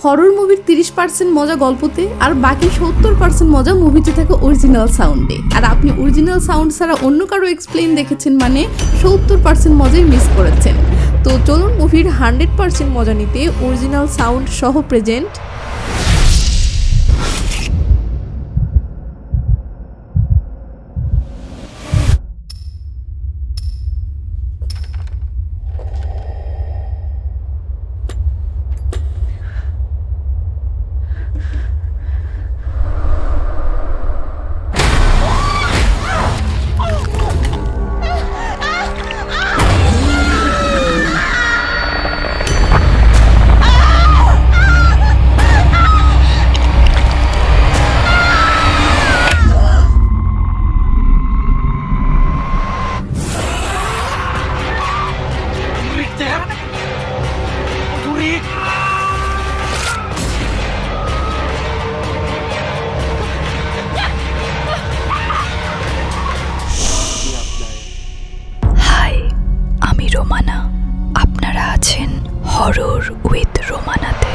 Horror মুভির 30% মজা গল্পতে আর বাকি 70% মজা মুভিতে থাকে অরিজিনাল সাউন্ডে। আর আপনি অরিজিনাল সাউন্ড ছাড়া অন্য কারো এক্সপ্লেন দেখেছেন মানে 70% মজাই মিস করেছেন। তো চলুন মুভির 100% মজা নিতে অরিজিনাল সাউন্ড সহ প্রেজেন্ট রোমানা, আপনারা আছেন হরর উইথ রোমানাতে।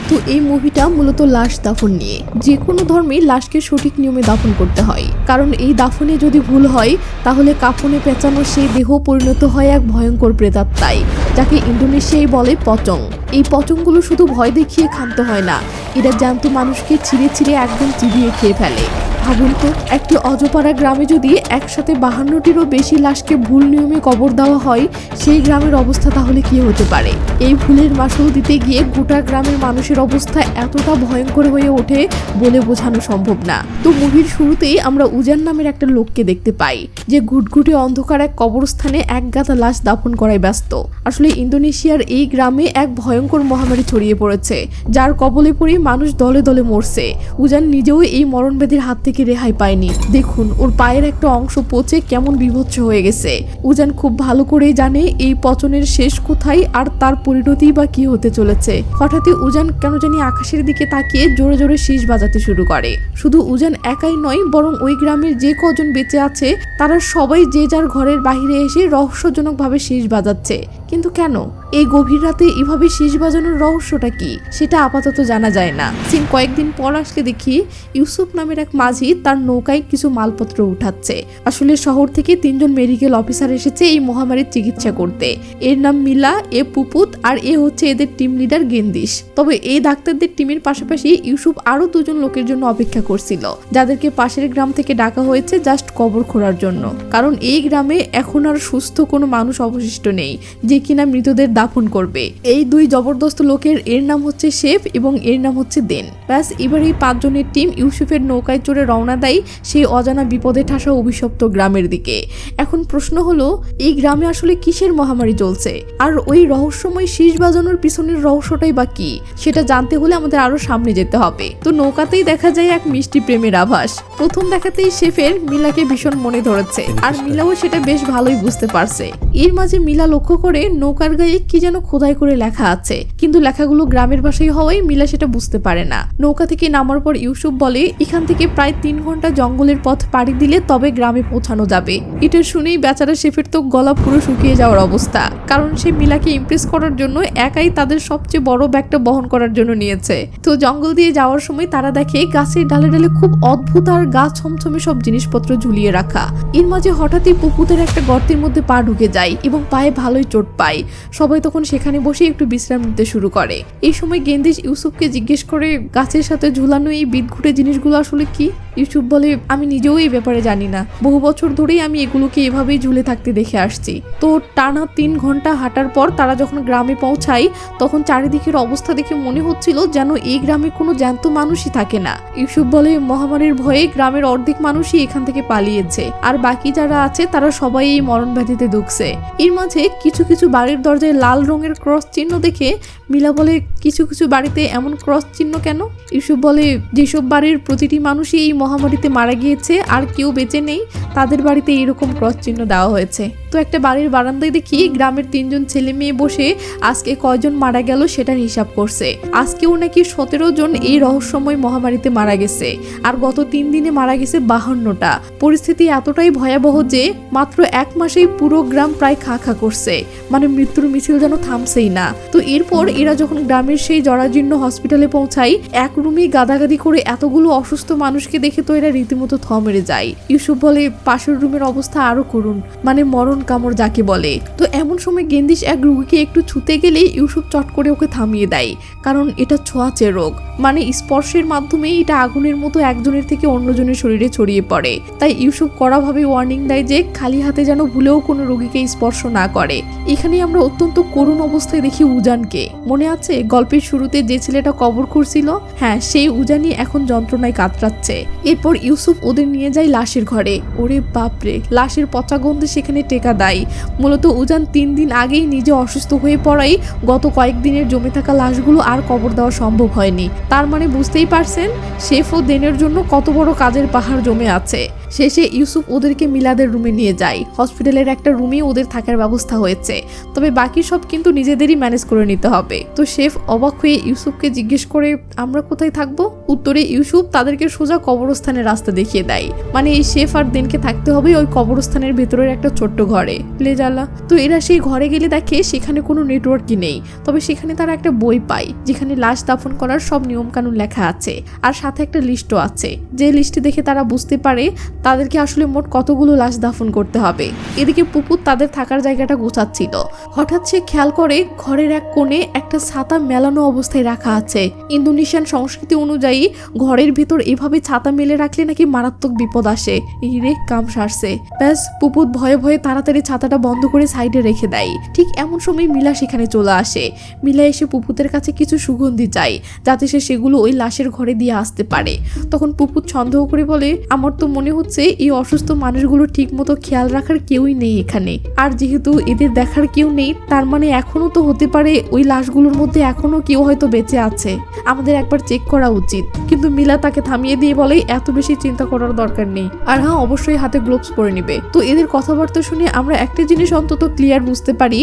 তো এই মুভিটা মূলত লাশ দাফন নিয়ে। যে কোনো ধর্মে লাশকে সঠিক নিয়মে দাফন করতে হয়, কারণ এই দাফনে যদি ভুল হয় তাহলে কাফনে পেঁচানো সেই দেহ পরিণত হয় এক ভয়ঙ্কর প্রেতাত্মায়, যাকে ইন্দোনেশিয়ায় বলে পচং। এই পচংগুলো শুধু ভয় দেখিয়ে ক্ষান্ত হয় না, এরা জ্যান্ত মানুষকে ছিঁড়ে ছিঁড়ে একদম চিবিয়ে খেয়ে ফেলে। ভাবুন তো, একটি অজপাড়া গ্রামে যদি একসাথে 52টিরও বেশি লাশকে ভুল নিয়মে কবর দেওয়া হয়, সেই গ্রামের অবস্থা তাহলে কি হতে পারে? এই ভুলের মাসুল দিতে গিয়ে গোটা গ্রামের মানুষের অবস্থা এতটা ভয়ঙ্কর হয়ে ওঠে বলে বোঝানো সম্ভব না। তো মুভির শুরুতেই আমরা উজান নামের একটা লোককে দেখতে পাই, যে ঘুটঘুটে অন্ধকার এক কবরস্থানে এক গাদা লাশ দাফন করায় ব্যস্ত। আসলে ইন্দোনেশিয়ার এই গ্রামে এক ভয়ঙ্কর মহামারী ছড়িয়ে পড়েছে, যার কবলে পড়ে মানুষ দলে দলে মরছে। উজান নিজেও এই মরণব্যাধির হাত থেকে রেহাই পায়নি। দেখুন, ওর পায়ের একটা অংশ পচে কেমন বিভৎস হয়ে গেছে। উজান খুব ভালো করেই জানে এই পচনের শেষ কোথায় আর তার পরিণতি বা কি হতে চলেছে। হঠাৎই উজান কেন জানি আকাশের দিকে তাকিয়ে জোরে জোরে শীষ বাজাতে শুরু করে। শুধু উজান একাই নয়, বরং ওই গ্রামের যে কজন বেঁচে আছে তারা সবাই যে যার ঘরের বাহিরে এসে রহস্যজনকভাবে শীষ বাজাচ্ছে। কিন্তু কেন? এই গভীর রাতে এভাবে শীষ বাজানোর রহস্যটা কি, সেটা আপাতত জানা যায় না। কয়েকদিন পর আসলে দেখি ইউসুফ নামের এক মাঝি তার নৌকায় কিছু মালপত্র উঠাচ্ছে। আসলে শহর থেকে 3জন মেডিকেল অফিসার এসেছে এই মহামারীর চিকিৎসা করতে। এর নাম মিলা, এ পুপুত, আর এ হচ্ছে এদের টিম লিডার গেন্দিস। তবে এই ডাক্তারদের টিমের পাশাপাশি ইউসুফ আরো 2জন লোকের জন্য অপেক্ষা করছিল, যাদেরকে পাশের গ্রাম থেকে ডাকা হয়েছে জাস্ট কবর খোঁড়ার জন্য। কারণ এই গ্রামে এখন আর সুস্থ কোনো মানুষ অবশিষ্ট নেই যে কিনা মৃতদের দাফন করবে। এই 2 জবরদস্ত লোকের এর নাম হচ্ছে শেফ এবং এর নাম হচ্ছে দেন। ব্যাস, এবার এই 5 জনের টিম ইউসুফের নৌকায় চড়ে রওনা দেয় সেই অজানা বিপদে ঠাসা অভিশপ্ত গ্রামের দিকে। এখন প্রশ্ন হলো, এই গ্রামে আসলে কিসের মহামারী চলছে, আর ওই রহস্যময় শীষ বাজানোর পিছনের রহস্যটাই বা কি, সেটা জানতে হলে আমাদের আরো সামনে যেতে হবে। তো নৌকাতেই দেখা যায় এক মিষ্টি প্রেমের আভাস। প্রথম দেখাতেই শেফের মিলাকে ভীষণ মনে ধরেছে, আর মিলাও সেটা বেশ ভালোই বুঝতে পারছে। এর মাঝে মিলা লক্ষ্য করে নৌকার গায়ে কি যেন খোদাই করে লেখা আছে, কিন্তু লেখাগুলো গ্রামের ভাষায় হওয়ায় মিলা সেটা বুঝতে পারে না। নৌকা থেকে নামার পর ইউসুফ বলে এখান থেকে প্রায় 3 ঘন্টা জঙ্গলের পথ পাড়ি দিলে তবে গ্রামে পৌঁছানো যাবে। এটা শুনেই বেচারা শেফের তো গলা পুরো শুকিয়ে যাওয়ার অবস্থা, কারণ সে মিলাকে ইমপ্রেস করার জন্য একাই তাদের সবচেয়ে বড় ব্যাগটা বহন করার জন্য নিয়েছে। তো জঙ্গল দিয়ে যাওয়ার সময় তারা দেখে গাছের ডালে ডালে খুব অদ্ভুত আর গা ছমছমে সব জিনিসপত্র ঝুলিয়ে রাখা। এর মাঝে হঠাৎই পুকুরের একটা গর্তের মধ্যে পা ঢুকে যায় এবং পায়ে ভালোই চোট পায়। সবাই তখন সেখানে বসে একটু বিশ্রাম নিতে শুরু করে। এই সময় গেন্দিস ইউসুফকে জিজ্ঞেস করে গাছের সাথে ঝুলানো এই বিদঘুটে জিনিসগুলো আসলে কি। ইউসুফ বলে আমি নিজেও এই ব্যাপারে জানি না, বহু বছর ধরেই আমি এগুলোকে এভাবেই ঝুলে থাকতে দেখে আসছি। তো টানা 3 ঘন্টা হাঁটার পর তারা যখন গ্রামে পৌঁছায়, তখন চারিদিকের অবস্থা দেখে মনে হচ্ছিল যেন এই গ্রামে কোনো জ্যান্ত মানুষই থাকে না। ইউসুফ বলে মহামারীর ভয়ে গ্রামের অর্ধেক মানুষই এখান থেকে পালিয়েছে, আর বাকি যারা আছে তারা সবাই এই মরণ ব্যাধিতে দুঃখছে। এর মাঝে কিছু কিছু বাড়ির দরজায় লাল রঙের ক্রস চিহ্ন দেখে মিলা বলে কিছু কিছু বাড়িতে এমন ক্রস চিহ্ন কেন? ইউসুফ বলে যেসব বাড়ির প্রতিটি মানুষই এই মহামারীতে মারা গিয়েছে আর কেউ বেঁচে নেই, তাদের বাড়িতে এরকম ক্রস চিহ্ন দেওয়া হয়েছে। তো একটা বাড়ির বারান্দায় দেখি গ্রামের 3জন ছেলে মেয়ে বসে আজকে কয়জন মারা গেল সেটার হিসাব করছে। আজকেও নাকি 17 জন এই রহস্যময় মহামারীতে মারা গেছে, আর গত 3 দিনে মারা গেছে 52টা। পরিস্থিতি এতটাই ভয়াবহ যে মাত্র 1 মাসেই পুরো গ্রাম প্রায় খা খা করছে, মানে মৃত্যুর মিছিল যেন থামছেই না। তো এরপর এরা যখন গ্রামে গ্রামের সেই জরাজীর্ণ হসপিটালে পৌঁছায়। এক রুমে গাদাগাদি করে এতগুলো অসুস্থ মানুষকে দেখে তো এরা রীতিমতো থ মেরে যায়। ইউসুফ বলে পাশের রুমের অবস্থা আরো করুন, মানে মরণ কামড় যাকে বলে। তো এমন সময় গেন্দিশ এক রুগীকে একটু ছুতে গেলে ইউসুফ চট করে ওকে থামিয়ে দেয়, কারণ এটা ছোঁয়াচে রোগ, মানে স্পর্শের মাধ্যমে এটা আগুনের মতো একজনের থেকে অন্যজনের শরীরে ছড়িয়ে পড়ে। তাই ইউসুফ কড়াভাবে ওয়ার্নিং দেয় যে খালি হাতে যেন ভুলেও কোনো রোগীকে স্পর্শ না করে। এখানে আমরা অত্যন্ত করুণ অবস্থায় দেখি উজানকে। মনে আছে গল্পের শুরুতে যে ছেলেটা কবর খুঁড়ছিল? হ্যাঁ, সেই উজানই এখন যন্ত্রণায় কাতরাচ্ছে। এরপর ইউসুফ ওদের নিয়ে যায় লাশের ঘরে। ওরে বাপরে, লাশের পচা গন্ধে সেখানে টেকা দেয়। মূলত উজান 3 দিন আগেই নিজে অসুস্থ হয়ে পড়াই গত কয়েকদিনের জমে থাকা লাশগুলো আর কবর দেওয়া সম্ভব হয়নি। তার মানে বুঝতেই পারছেন শেফ ও দেনের জন্য কত বড় কাজের পাহাড় জমে আছে। শেষে ইউসুফ ওদেরকে মিলাদের রুমে নিয়ে যায়। হসপিটালের একটা রুমে ওদের থাকার ব্যবস্থা হয়েছে, তবে বাকি সব কিন্তু নিজেদেরই ম্যানেজ করে নিতে হবে। তো শেফ অবাক হয়ে ইউসুফকে জিজ্ঞেস করে আমরা কোথায় থাকবো? উত্তরে ইউসুফ তাদেরকে সোজা কবরস্থানের রাস্তা দেখিয়ে দেয়। মানে এই শেফ আর দেনকে থাকতে হবে ওই কবরস্থানের ভেতরের একটা ছোট্ট ঘরে। লেজালা। তো এরা সেই ঘরে গেলে দেখে সেখানে কোনো নেটওয়ার্কই নেই, তবে সেখানে তারা একটা বই পায় যেখানে লাশ দাফন করার সব নিয়ম কানুন লেখা আছে, আর সাথে একটা লিস্টও আছে। যে লিস্টটি দেখে তারা বুঝতে পারে তাদেরকে আসলে মোট কতগুলো লাশ দাফন করতে হবে। এদিকে পুপুত তাদের থাকার জায়গাটা গোছাচ্ছিল। হঠাৎ সে খেয়াল করে ঘরের এক কোণে একটা ছাতা মেলানো অবস্থায় রাখা আছে। ইন্দোনেশিয়ান সংস্কৃতি অনুযায়ী ঘরের ভিতর এভাবে ছাতা মেলে রাখলে নাকি মারাত্মক বিপদ আসে। ইরে কাম সারছে। ব্যাস, পুপুত ভয়ে ভয়ে তাড়াতাড়ি ছাতাটা বন্ধ করে সাইডে রেখে দেয়। ঠিক এমন সময় মিলা সেখানে চলে আসে। মিলা এসে পুপুতের কাছে কিছু সুগন্ধি চায় যাতে সে সেগুলো ওই লাশের ঘরে দিয়ে আসতে পারে। তখন পুপুত সন্দেহ করে বলে আমার তো মনে হচ্ছে এই অসুস্থ মানুষগুলো ঠিক মতো খেয়াল রাখার কেউই নেই এখানে, আর যেহেতু এদের দেখার কেউ নেই তার মানে এখনো তো হতে পারে ওই লাশগুলোর মধ্যে এখনো কেউ হয়তো বেঁচে আছে, আমাদের একবার চেক করা উচিত। কিন্তু মিলা তাকে থামিয়ে দিয়ে বলে এত বেশি চিন্তা করার দরকার নেই, আর হ্যাঁ অবশ্যই হাতে গ্লোভস পরে নিবে। তো এদের কথাবার্তা শুনে আমরা একটা জিনিস অন্তত ক্লিয়ার বুঝতে পারি,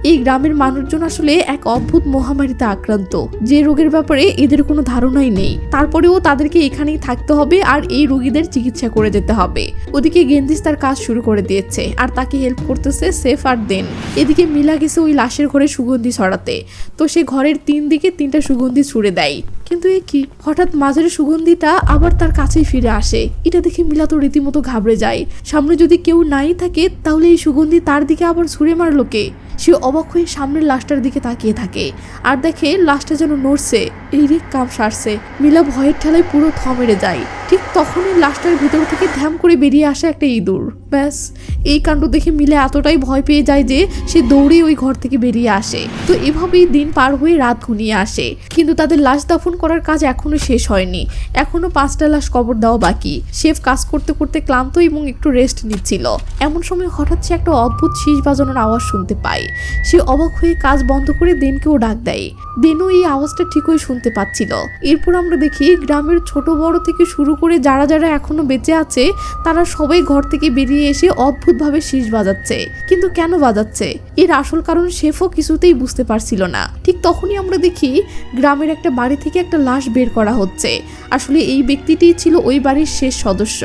এই গ্রামের মানুষজন আসলে এক অদ্ভুত মহামারীতে আক্রান্ত, যে রোগের ব্যাপারে এদের কোনো ধারণাই নেই। তারপরেও তাদেরকে এখানেই থাকতে হবে আর এই রোগীদের চিকিৎসা করে যেতে হবে। ওদিকে গেন্দিস তার কাজ শুরু করে দিয়েছে আর তাকে হেল্প করতেছে সেফ আর দেন। এদিকে মিলা গেছে ওই লাশের ঘরে সুগন্ধি ছড়াতে। তো সে ঘরের 3 দিকে 3টা সুগন্ধি ছুড়ে দেয়। কিন্তু এ কি, হঠাৎ মাঝের সুগন্ধিটা আবার তার কাছেই ফিরে আসে। এটা দেখে মিলা তো রীতিমতো ঘাবড়ে যায়। সামনে যদি কেউ নাই থাকে তাহলে এই সুগন্ধি তার দিকে আবার ছুঁড়ে মারলো কে? সে অবাক হয়ে সামনের লাশটার দিকে তাকিয়ে থাকে আর দেখে লাশটা যেন নড়ছে। এই রে কাম সারছে। মিলা ভয়ের ঠেলায় পুরো থ মেরে যায়। ঠিক তখনই লাশটার ভিতর থেকে ধ্যাম করে বেরিয়ে আসে একটা ইঁদুর। ব্যাস, এই কাণ্ড দেখে মিলা এতটাই ভয় পেয়ে যায় যে সে দৌড়ে ওই ঘর থেকে বেরিয়ে আসে। তো এভাবেই দিন পার হয়ে রাত ঘনিয়ে আসে, কিন্তু তাদের লাশ দাফন করার কাজ এখনো শেষ হয়নি। এখনো 5টা লাশ কবর দেওয়া বাকি। শেফ কাজ করতে করতে ক্লান্ত এবং একটু রেস্ট নিচ্ছিল। এমন সময় হঠাৎ সে একটা অদ্ভুত শীষ বাজানোর আওয়াজ শুনতে পায়। সে অবাক হয়ে কাজ বন্ধ করে দেনকেও ডাক দেয়। দেনও এই আওয়াজটা ঠিকই শুনতে পাচ্ছিল। এরপর আমরা দেখি গ্রামের ছোট বড় থেকে শুরু করে যারা যারা এখনো বেঁচে আছে তারা সবাই ঘর থেকে বেরিয়ে এসে অদ্ভুতভাবে শীষ বাজাচ্ছে। কিন্তু কেন বাজাচ্ছে এর আসল কারণ শেফও কিছুতেই বুঝতে পারছিল না। ঠিক তখনই আমরা দেখি গ্রামের একটা বাড়ি থেকে একটা লাশ বের করা হচ্ছে। আসলে এই ব্যক্তিটি ছিল ওই বাড়ির শেষ সদস্য,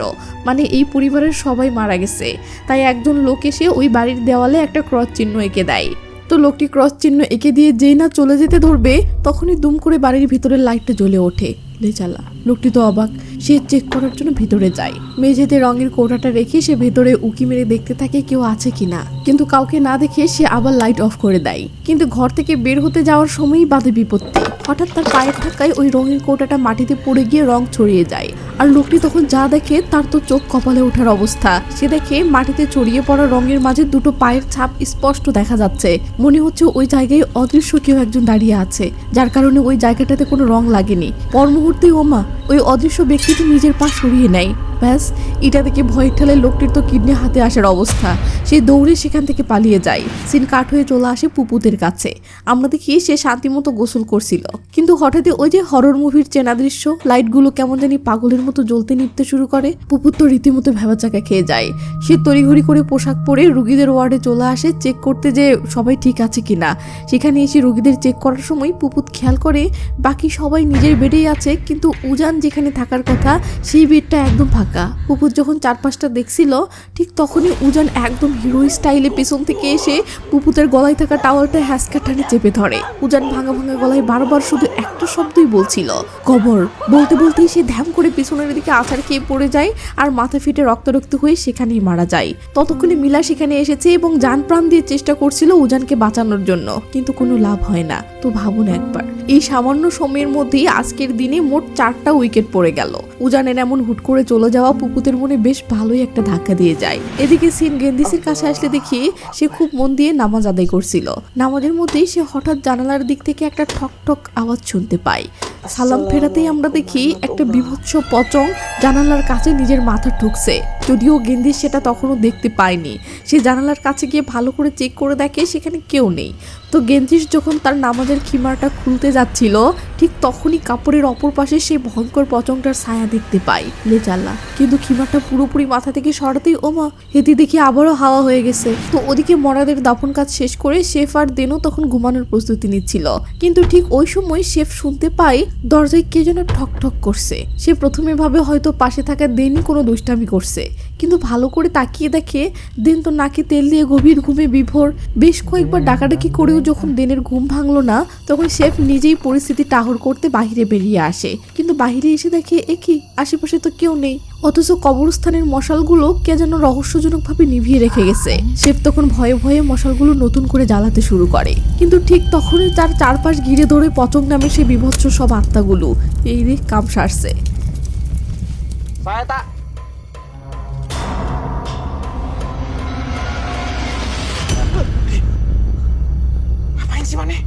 মানে এই পরিবারের সবাই মারা গেছে। তাই একজন লোক এসে ওই বাড়ির দেওয়ালে একটা ক্রস চিহ্ন এঁকে দেয়। তো লোকটি ক্রস চিহ্ন এঁকে দিয়ে যেই না চলে যেতে ধরবে তখনই দুম করে বাড়ির ভিতরের লাইটটা জ্বলে ওঠে। লেচালা, লোকটি তো অবাক। সে চেক করার জন্য ভিতরে যায়। মেঝেতে রঙের কৌটাটা রেখে সে ভেতরে উকি মেরে দেখতে থাকে কেউ আছে কিনা, কিন্তু কাউকে না দেখে সে আবার লাইট অফ করে দেয়। কিন্তু ঘর থেকে বের হতে যাওয়ার সময়ই বাধে বিপত্তি। হঠাৎ তার পায়ের ধাক্কায় ওই রঙের কৌটাটা মাটিতে পড়ে গিয়ে রং ছড়িয়ে যায়। আর লোকটি তখন যা দেখে তার তো চোখ কপালে ওঠার অবস্থা। সে দেখে মাটিতে ছড়িয়ে পড়া রঙের মাঝে 2টো পায়ের ছাপ স্পষ্ট দেখা যাচ্ছে। মনে হচ্ছে ওই জায়গায় অদৃশ্য কেউ একজন দাঁড়িয়ে আছে, যার কারণে ওই জায়গাটাতে কোনো রং লাগেনি। পর মুহূর্তেই ওমা, ওই অদৃশ্য ব্যক্তিটি নিজের পা সরিয়ে নেয়। ব্যাস, এটা দেখে ভয়ের ঠেলে লোকটির তো কিডনি হাতে আসার অবস্থা। সে দৌড়ে সেখান থেকে পালিয়ে যায়। সিন কাট হয়ে চলে আসে পুপুতের কাছে। আমরা দেখি সে শান্তিমতো গোসল করছিল, কিন্তু হঠাৎই ওই যে হরর মুভির চেনা দৃশ্য, লাইটগুলো কেমন জানি পাগলের মতো জ্বলতে নিতে শুরু করে। পুপুত তো রীতিমতো ভেবাচাকা খেয়ে যায়। সে তড়িঘড়ি করে পোশাক পরে রুগীদের ওয়ার্ডে চলে আসে চেক করতে যে সবাই ঠিক আছে কিনা। সেখানে এসে রুগীদের চেক করার সময় পুপুত খেয়াল করে বাকি সবাই নিজের বেডেই আছে, কিন্তু উজান যেখানে থাকার কথা সেই বেডটা একদম ফাঁকা ফাঁকা। পুপুর যখন চারপাশটা দেখছিল ঠিক তখনই উজান একদম হিরো স্টাইলে পেছন থেকে এসে পুপুতের গলায় থাকা টাওয়ালটা হ্যাসকা টানে চেপে ধরে। উজান ভাঙা ভাঙা গলায় বারবার শুধু একটা শব্দই বলছিল, কবর। বলতে বলতেই সে ধ্যাম করে পিছনের দিকে আছাড় খেয়ে পড়ে যায় আর মাথা ফেটে রক্তারক্ত হয়ে সেখানেই মারা যায়। ততক্ষণে মিলা সেখানে এসেছে এবং জান প্রাণ দিয়ে চেষ্টা করছিল উজানকে বাঁচানোর জন্য, কিন্তু কোনো লাভ হয় না। তো ভাবুন একবার, এই সামান্য সময়ের মধ্যেই আজকের দিনে মোট 4টা উইকেট পড়ে গেল। উজানের এমন হুট করে চলে যাওয়া পুপুতের মনে বেশ ভালোই একটা ধাক্কা দিয়ে যায়। এদিকে সিন গেন্দিসের কাছে আসলে দেখি সে খুব মন দিয়ে নামাজ আদায় করছিল। নামাজের মধ্যেই সে হঠাৎ জানালার দিক থেকে একটা ঠক ঠক আওয়াজ শুনতে পায়। সালাম ফেরাতেই আমরা দেখি একটা বিভৎস পচং জানালার কাছে নিজের মাথা ঢুকছে। যদিও গেন্দিস সেটা তখনও দেখতে পায়নি। সে জানালার কাছে গিয়ে ভালো করে চেক করে দেখে সেখানে কেউ নেই। তো গেন্দিস যখন তার নামাজের খিমারটা খুলতে যাচ্ছিল ঠিক তখনই কাপড়ের অপর পাশে সেই ভয়ঙ্কর পচংটার ছায়া দেখতে পাই। লেজাল্লা, কিন্তু খিমারটা পুরোপুরি মাথা থেকে সরাতেই ওমা, হেতি দেখি আবারও হাওয়া হয়ে গেছে। তো ওদিকে মরাদের দাফন কাজ শেষ করে শেফ আর দেনও তখন ঘুমানোর প্রস্তুতি নিচ্ছিল। কিন্তু ঠিক ওই সময় শেফ শুনতে পায় দরজায় কে যেন ঠক ঠক করছে। সে প্রথমে ভাবে হয়তো পাশে থাকা দেনই কোনো দুষ্টামি করছে, কিন্তু ভালো করে তাকিয়ে দেখে দেন তো নাকে তেল দিয়ে গভীর ঘুমে বিভোর। বেশ কয়েকবার ডাকাডাকি করেও যখন দেনের ঘুম ভাঙলো না, তখন শেফ নিজেই পরিস্থিতি টাহর করতে বাহিরে বেরিয়ে আসে। কিন্তু বাহিরে এসে দেখে একই আশেপাশে তো কেউ নেই, অথচ কবরস্থানের মশালগুলো কে যেন রহস্যজনকভাবে নিভিয়ে রেখে গেছে। শেফ তখন ভয়ে ভয়ে মশালগুলো নতুন করে জ্বালাতে শুরু করে। কিন্তু ঠিক তখনই তার চারপাশ ঘিরে ধরে পচং নামে সে বিভৎস সব আত্মাগুলো। এই রে, কাম সারছে। Ngapain sih Mane?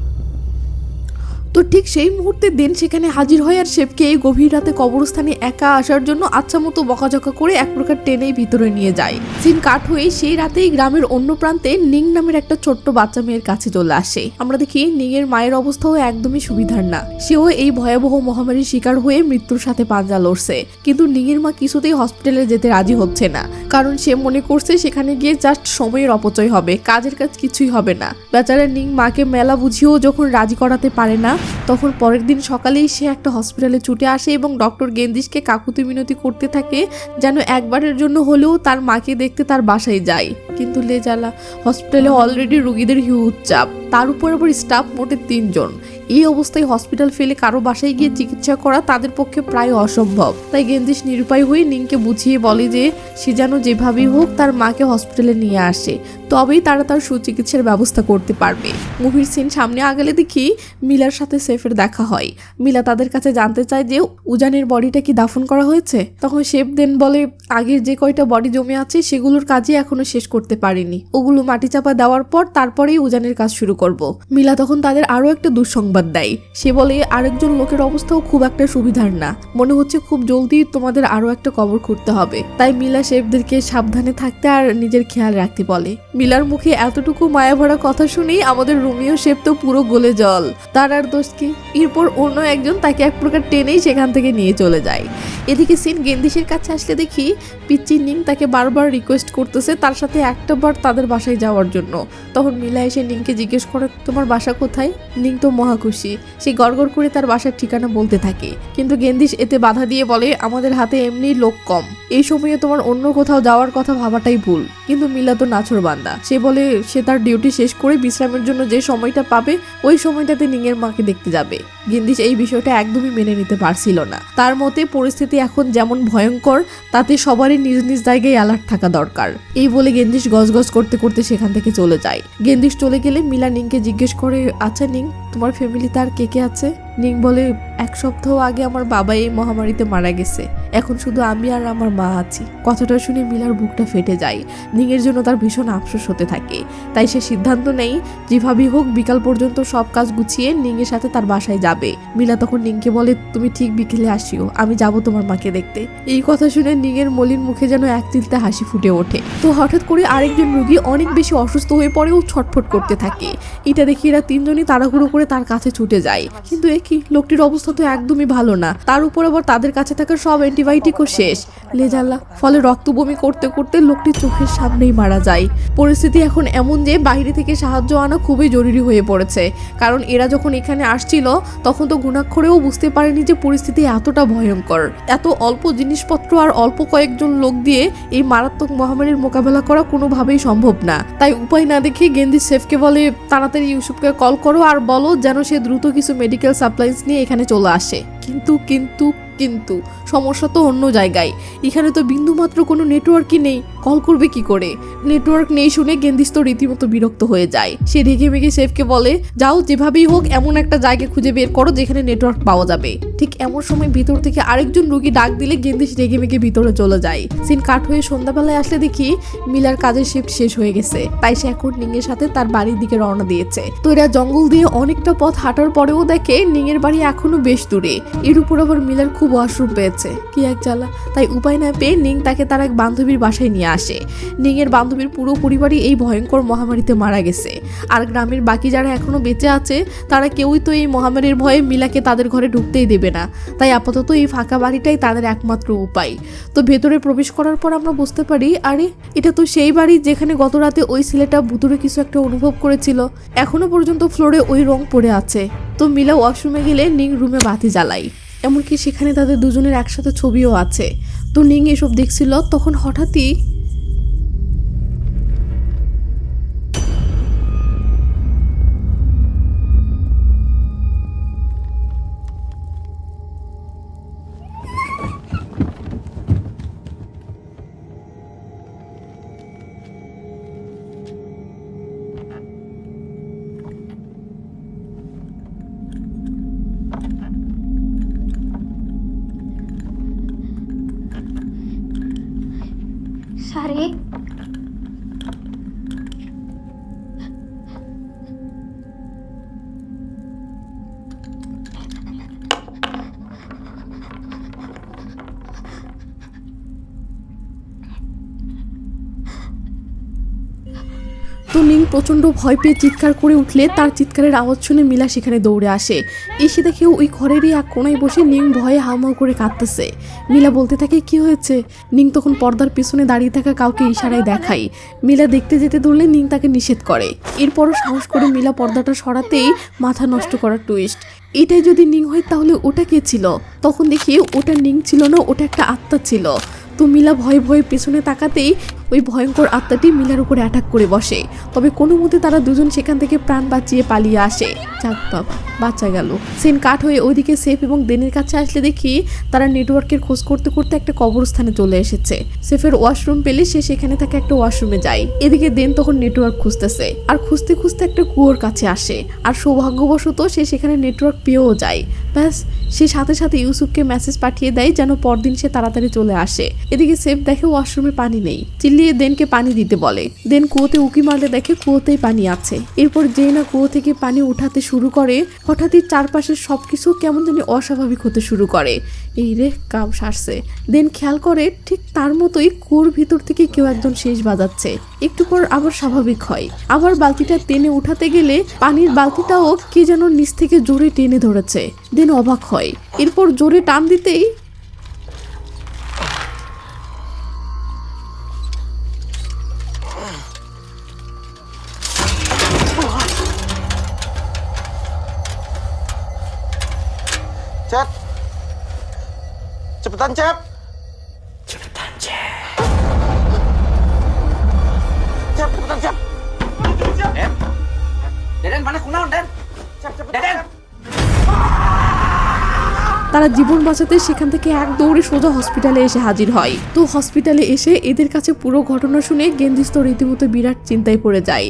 তো ঠিক সেই মুহূর্তে দেন সেখানে হাজির হয় আর শেফকে এই গভীর রাতে কবরস্থানে একা আসার জন্য আচ্ছা মতো বকাঝকা করে এক প্রকার টেনেই ভিতরে নিয়ে যায়। সিন কাট হয়ে সেই রাতেই গ্রামের অন্য প্রান্তে নিং নামের একটা ছোট্ট বাচ্চা মেয়ের কাছে চলে আসে। আমরা দেখি নিং এর মায়ের অবস্থাও একদমই সুবিধার না। সেও এই ভয়াবহ মহামারীর শিকার হয়ে মৃত্যুর সাথে পাঞ্জা লড়ছে। কিন্তু নিং এর মা কিছুতেই হসপিটালে যেতে রাজি হচ্ছে না, কারণ সে মনে করছে সেখানে গিয়ে জাস্ট সময়ের অপচয় হবে, কাজের কাজ কিছুই হবে না। বেচারা নিং মাকে মেলা বুঝিয়েও যখন রাজি করাতে পারে না, তখন পরের দিন সকালেই সে একটা হসপিটালে ছুটে আসে এবং ডক্টর গেন্দিসকে কাকুতি মিনতি করতে থাকে যেন একবারের জন্য হলেও তার মাকে দেখতে তার বাসায় যায়। কিন্তু লেজালা, হসপিটালে অলরেডি রোগীদের হিউজ চাপ, তার উপর আবার স্টাফ মোটে 3 জন। এই অবস্থায় হসপিটাল ফেলে কারো বাসায় গিয়ে চিকিৎসা করা তাদের পক্ষে প্রায় অসম্ভব। তাই গেন্দিস নিরুপায় হয়ে নিংকে বুঝিয়ে বলে যে সে যেন যেভাবেই হোক তার মাকে হসপিটালে নিয়ে আসে, তবেই তারা তার সুচিকিৎসার ব্যবস্থা করতে পারবে। মুভির সিন সামনে আগালে দেখি মিলার সাথে শেফের দেখা হয়। মিলা তাদের কাছে জানতে চায় যে উজানের বডিটা কি দাফন করা হয়েছে। তখন শেফ দেন বলে আগের যে কয়টা বডি জমে আছে সেগুলোর কাজই এখনো শেষ করতে পারিনি, ওগুলো মাটি চাপা দেওয়ার পর তারপরেই উজানের কাজ শুরু করব। মিলা তখন তাদের আরো একটা দুঃসংবাদ দেয়। সে বলে আরেকজন লোকের অবস্থাও খুব একটা সুবিধার না, মনে হচ্ছে খুব জলদি তোমাদের আরো একটা কবর খুঁড়তে হবে। তাই মিলা শেফদেরকে সাবধানে থাকতে আর নিজের খেয়াল রাখতে বলে। মিলার মুখে এতটুকু মায়া ভরা কথা শুনেই আমাদের রোমিও শেফ তো পুরো গলে জল, তার আর দোষ কি। এরপর অন্য একজন তাকে এক প্রকার টেনেই সেখান থেকে নিয়ে চলে যায়। এদিকে সিন গেন্দিসের কাছে আসলে দেখি পিচ্চি নিং তাকে বারবার রিকোয়েস্ট করতেছে তার সাথে একটা বার তাদের বাসায় যাওয়ার জন্য। তখন মিলা এসে নিংকে জিজ্ঞেস করে তোমার বাসা কোথায়। নিং তো মহা খুশি, সে গড়গড় করে তার বাসার ঠিকানা বলতে থাকে। কিন্তু গেন্দিস এতে বাধা দিয়ে বলে আমাদের হাতে এমনি লোক কম, এই সময়ে তোমার অন্য কোথাও যাওয়ার কথা ভাবাটাই ভুল। কিন্তু মিলা তো নাছর বান্দা, সে বলে সে তার ডিউটি শেষ করে বিশ্রামের জন্য যে সময়টা পাবে ওই সময়টাতে নিংয়ের মাকে দেখতে যাবে। গেন্দিস এই বিষয়টা একদমই মেনে নিতে পারছিল না। তার মতে পরিস্থিতি এখন যেমন ভয়ঙ্কর তাতে সবারই নিজ নিজ জায়গায় অ্যালার্ট থাকা দরকার। এই বলে গেন্দিস গজগজ করতে করতে সেখান থেকে চলে যায়। গেন্দিস চলে গেলে মিলা নিংকে জিজ্ঞেস করে আচ্ছা নিং, তোমার ফ্যামিলিতে আর কে কে আছে। নিং বলে 1 সপ্তাহ আগে আমার বাবা এই মহামারীতে মারা গেছে, এখন শুধু আমি আর আমার মা আছি। কথাটা শুনে মিলার বুকটা ফেটে যায়। নিংয়ের জন্য তার ভীষণ আফসোস হতে থাকে। তাই সে সিদ্ধান্ত নেই যেভাবেই হোক বিকাল পর্যন্ত সব কাজ গুছিয়ে নিংয়ের সাথে তার বাসায় যাবে। মিলা তখন নিংকে বলে তুমি ঠিক বিকেলে আসিও, আমি যাব তোমার মাকে দেখতে। এই কথা শুনে নিংয়ের মলিন মুখে যেন এক চিলতে হাসি ফুটে ওঠে। তো হঠাৎ করে আরেকজন রোগী অনেক বেশি অসুস্থ হয়ে পড়ে ও ছটফট করতে থাকে। এটা দেখে এরা 3 জনই তাড়াহুড়ো করে তার কাছে ছুটে যায়। কিন্তু কি লোকটির অবস্থা তো একদমই ভালো না, তার উপর আবার তাদের কাছে থাকা সব অ্যান্টিবায়োটিকও শেষ, লেজাল্লা। ফলে রক্ত বমি করতে করতে লোকটি চোখের সামনেই মারা যায়। পরিস্থিতি এখন এমন যে বাইরে থেকে সাহায্য আনা খুবই জরুরি হয়ে পড়েছে, কারণ এরা যখন এখানে আসছিল তখন তো গুণাক্ষরেও বুঝতে পারেনি যে পরিস্থিতি এতটা ভয়ঙ্কর। এত অল্প জিনিসপত্র আর অল্প কয়েকজন লোক দিয়ে এই মারাত্মক মহামারীর মোকাবেলা করা কোনোভাবেই সম্ভব না। তাই উপায় না দেখে গেন্দিজ শেফকে বলে, তাড়াতাড়ি ইউসুফকে কল করো আর বলো যেন সে দ্রুত কিছু মেডিকেল সাপ্লাইজ নিয়ে এখানে চলে আসে। কিন্তু কিন্তু কিন্তু সমস্যা তো অন্য জায়গায়। এখানে তো বিন্দুমাত্র কোনো নেটওয়ার্কই নেই, কল করবে কি করে? নেটওয়ার্ক নেই শুনে গেন্দিজ তো রীতিমতো বিরক্ত হয়ে যায়। সে রেগে মেগে শেফকে বলে, যাও যেভাবেই হোক এমন একটা জায়গা খুঁজে বের করো যেখানে নেটওয়ার্ক পাওয়া যাবে। ঠিক এমন সময় ভিতর থেকে আরেকজন রোগী ডাক দিলে গেন্দিজ রেগে মেগে ভিতরে চলে যায়। সিন কাট হয়ে সন্ধ্যাবেলায় আসলে দেখি মিলার কাজের শিফট শেষ হয়ে গেছে, তাই সে এখন নিংয়ের সাথে তার বাড়ির দিকে রওনা দিয়েছে। তো এরা জঙ্গল দিয়ে অনেকটা পথ হাঁটার পরেও দেখে নিংয়ের বাড়ি এখনো বেশ দূরে। এর উপর আবার মিলার খুব ওয়াশরুম পেয়েছে, কি এক জ্বালা। তাই উপায় না পেয়ে নিং তাকে তার এক বান্ধবীর বাসায় নিয়ে আসে। নিংয়ের বান্ধবীর পুরো পরিবারই এই ভয়ঙ্কর মহামারীতে মারা গেছে, আর গ্রামের বাকি যারা এখনো বেঁচে আছে তারা কেউই তো এই মহামারীর ভয়ে মিলাকে তাদের ঘরে ঢুকতেই দেবে না। তাই আপাতত এই ফাঁকা বাড়িটাই তাদের একমাত্র উপায়। তো ভেতরে প্রবেশ করার পর আমরা বুঝতে পারি, আরে এটা তো সেই বাড়ি যেখানে গত রাতে ওই ছেলেটা ভুতুরে কিছু একটা অনুভব করেছিল। এখনো পর্যন্ত ফ্লোরে ওই রং পড়ে আছে। তো মিলা ওয়াশরুমে গেলে নিং রুমে বাতি জ্বালাই, এমনকি সেখানে তাদের দুজনের একসাথে ছবিও আছে। তো নিং এসব দেখছিল, তখন হঠাৎই সারে তো নিং প্রচণ্ড ভয় পেয়ে চিৎকার করে উঠলে তার চিৎকারের আওয়াজ শুনে মিলা সেখানে দৌড়ে আসে। এসে দেখে ওই ঘরেরই এক কোনায় বসে নিং ভয়ে হাউমাউ করে কাঁদতেছে। মিলা বলতে থাকে, কি হয়েছে? নিং তখন পর্দার পিছনে দাঁড়িয়ে থাকা কাউকে ইশারায় দেখাই। মিলা দেখতে যেতে ধরলে নিং তাকে নিষেধ করে। এরপরও সাহস করে মিলা পর্দাটা সরাতেই মাথা নষ্ট করার টুইস্ট। এটাই যদি নিং হয় তাহলে ওটা কে ছিল? তখন দেখি ওটা নিং ছিল না, ওটা একটা আত্মা ছিল। তো মিলা ভয়ে ভয়ে পেছনে তাকাতেই ওই ভয়ঙ্কর আত্মাটি মিলার উপরে অ্যাটাক করে বসে। তবে কোনো মতে তারা দুজন সেখান থেকে প্রাণ বাঁচিয়ে পালিয়ে আসে। যাক বাবা, বাঁচা গেল। সিন কাট হয়ে ওইদিকে সেফ এবং দেনের কাছে আসলে দেখি তারা নেটওয়ার্কের খোঁজ করতে করতে একটা কবরস্থানে চলে এসেছে। সেফের ওয়াশরুম পেলে সে সেখানে থাকা একটা ওয়াশরুমে যায়। এদিকে দেন তখন নেটওয়ার্ক খুঁজতেছে, আর খুঁজতে খুঁজতে একটা কুয়োর কাছে আসে। আর সৌভাগ্যবশত সে সেখানে নেটওয়ার্ক পেয়েও যায়। ব্যাস, সে সাথে সাথে ইউসুফকে মেসেজ পাঠিয়ে দেয় যেন পরদিন সে তাড়াতাড়ি চলে আসে। এদিকে সেফ দেখে ওয়াশরুমে পানি নেই, চিল্লিয়ে দেনকে পানি দিতে বলে। দেন কুয়োতে উকি মারলে দেখে কুয়োতেই পানি আছে। এরপর যেই না কুয়ো থেকে পানি উঠাতে শুরু করে, হঠাৎই চারপাশের সবকিছু কেমন জানি অস্বাভাবিক হতে শুরু করে। এই রে, কাম সারছে। দেন খেয়াল করে ঠিক তার মতোই কুয়োর ভিতর থেকে কেউ একজন শেষ বাজাচ্ছে। একটু পর আবার স্বাভাবিক হয়। আবার বালতিটা টেনে উঠাতে গেলে পানির বালতিটাও কে যেন নিচ থেকে জোরে টেনে ধরেছে। দেন অবাক হয়। এরপর জোরে টান দিতেই Cep. Cepetan, Cep. Cepetan, Cep. Cep, cepetan, Cep. Den. Deden mana kunaon, Den? Cep, cepetan. Deden. Cep. তারা জীবন বাঁচাতে সেখান থেকে এক দৌড়ে সোজা হসপিটালে এসে হাজির হয়। তো হসপিটালে এসে এদের কাছে পুরো ঘটনা শুনে গেন্দিজ তো রীতিমতো বিরাট চিন্তায় পড়ে যায়।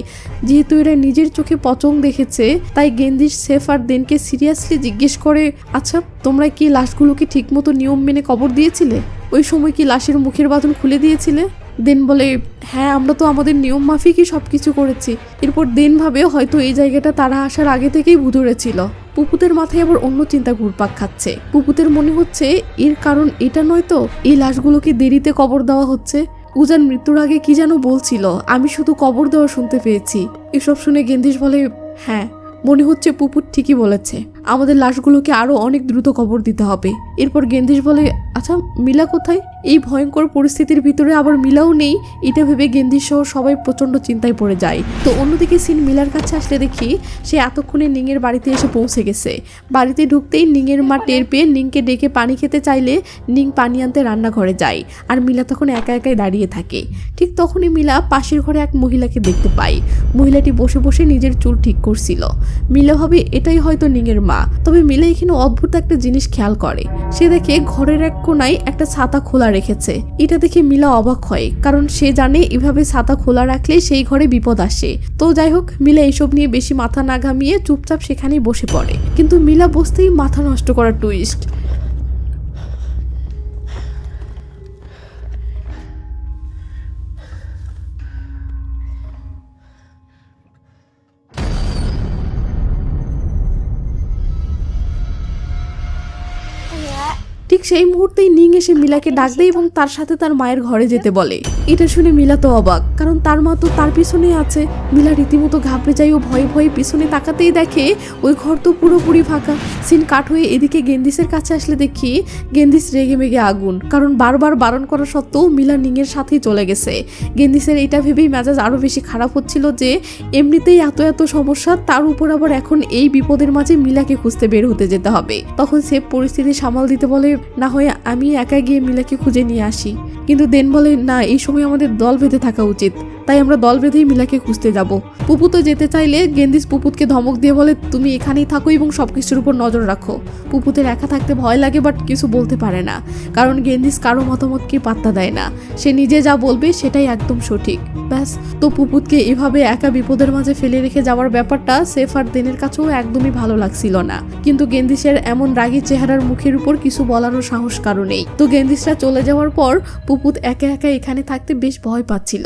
যেহেতু এরা নিজের চোখে পচং দেখেছে, তাই গেন্দিজ সেফ আর দেনকে সিরিয়াসলি জিজ্ঞেস করে, আচ্ছা তোমরা কি লাশগুলোকে ঠিকমতো নিয়ম মেনে কবর দিয়েছিলে? ওই সময় কি লাশের মুখের বাঁধন খুলে দিয়েছিলে? দেন বলে, হ্যাঁ আমরা তো আমাদের নিয়ম মাফিকই সবকিছু করেছি। এরপর দেন ভাবে হয়তো এই জায়গাটা তারা আসার আগে থেকেই ভুতুড়ে ছিল। পুপুতের মাথায় আবার অন্য চিন্তা ঘুরপাক খাচ্ছে। পুপুতের মনে হচ্ছে এর কারণ এটা নয় তো, এই লাশগুলোকে দেরিতে কবর দেওয়া হচ্ছে। উজান মৃত্যুর আগে কি যেন বলছিল, আমি শুধু কবর দেওয়া শুনতে পেয়েছি। এসব শুনে গেন্দিজ বলে, হ্যাঁ মনে হচ্ছে পুপুত ঠিকই বলেছে, আমাদের লাশগুলোকে আরো অনেক দ্রুত কবর দিতে হবে। এরপর গেন্দিজ বলে, আচ্ছা মিলা কোথায়? এই ভয়ঙ্কর পরিস্থিতির ভিতরে আবার মিলাও নেই, এটা ভেবে গেন্দির সহ সবাই প্রচণ্ড চিন্তায় পড়ে যায়। তো অন্যদিকে সিন মিলার কাছে আসলে দেখি সে এতক্ষণে নিংয়ের বাড়িতে এসে পৌঁছে গেছে। বাড়িতে ঢুকতেই নিংয়ের মা টের পেয়ে নিংকে ডেকে পানি খেতে চাইলে নিং পানি আনতে রান্নাঘরে যায়, আর মিলা তখন একা একাই দাঁড়িয়ে থাকে। ঠিক তখনই মিলা পাশের ঘরে এক মহিলাকে দেখতে পায়। মহিলাটি বসে বসে নিজের চুল ঠিক করছিল। মিলা ভাবে এটাই হয়তো নিংয়ের মা। তবে মিলা এখানে অদ্ভুত একটা জিনিস খেয়াল করে। সে দেখে ঘরের এক কোনায় একটা ছাতা খোলা রেখেছে। এটা দেখে মিলা অবাক হয়, কারণ সে জানে এভাবে ছাতা খোলা রাখলে সেই ঘরে বিপদ আসে। তো যাই হোক, মিলা এসব নিয়ে বেশি মাথা না ঘামিয়ে চুপচাপ সেখানেই বসে পড়ে। কিন্তু মিলা বসতেই মাথা নষ্ট করা টুইস্ট। ঠিক সেই মুহূর্তেই নিং এসে মিলাকে ডাক দেয় এবং তার সাথে তার মায়ের ঘরে যেতে বলে। এটা শুনে মিলা তো অবাক, কারণ তার মা তো তার পিছনে আছে। মিলা রীতিমতো ঘাবড়ে যায় ও ভয়ে ভয়ে পিছনে তাকাতেই দেখে ওই ঘর তো পুরোপুরি ফাঁকা। সিন কাট হয়ে এদিকে গেন্দিসের কাছে আসলে দেখি গেন্দিস রেগে মেগে আগুন, কারণ বারবার বারণ করা সত্ত্বেও মিলা নিংয়ের সাথেই চলে গেছে। গেন্দিসের এটা ভেবেই মেজাজ আরও বেশি খারাপ হচ্ছিল যে এমনিতেই এত সমস্যা, তার উপর আবার এখন এই বিপদের মাঝে মিলাকে খুঁজতে বের হতে যেতে হবে। তখন সে পরিস্থিতি সামাল দিতে বলে, না হয় আমি একা গিয়ে মিলাকে খুঁজে নিয়ে আসি। কিন্তু দেন বলে, না, এই সময় আমাদের দল বেঁধে থাকা উচিত, তাই আমরা দল বেঁধেই মিলাকে খুঁজতে যাব। পুপু তো যেতে চাইলে গেন্দিস পুপুতকে ধমক দিয়ে বলে, তুমি এখানেই থাকো এবং সবকিছুর উপর নজর রাখো। পুপুতের একা থাকতে ভয় লাগে, বাট কিছু বলতে পারে না, কারণ গেন্দিস কারো মতামতকে পাত্তা দেয় না। সে নিজে যা বলবে সেটাই একদম সঠিক। ব্যাস, তো পুপুতকে এভাবে একা বিপদের মাঝে ফেলে রেখে যাওয়ার ব্যাপারটা সেফ আর দেনের কাছেও একদমই ভালো লাগছিল না। কিন্তু গেন্দিসের এমন রাগী চেহারার মুখের উপর কিছু বলারও সাহস কারো নেই। তো গেন্দিসরা চলে যাওয়ার পর পুপুত একা একা এখানে থাকতে বেশ ভয় পাচ্ছিল।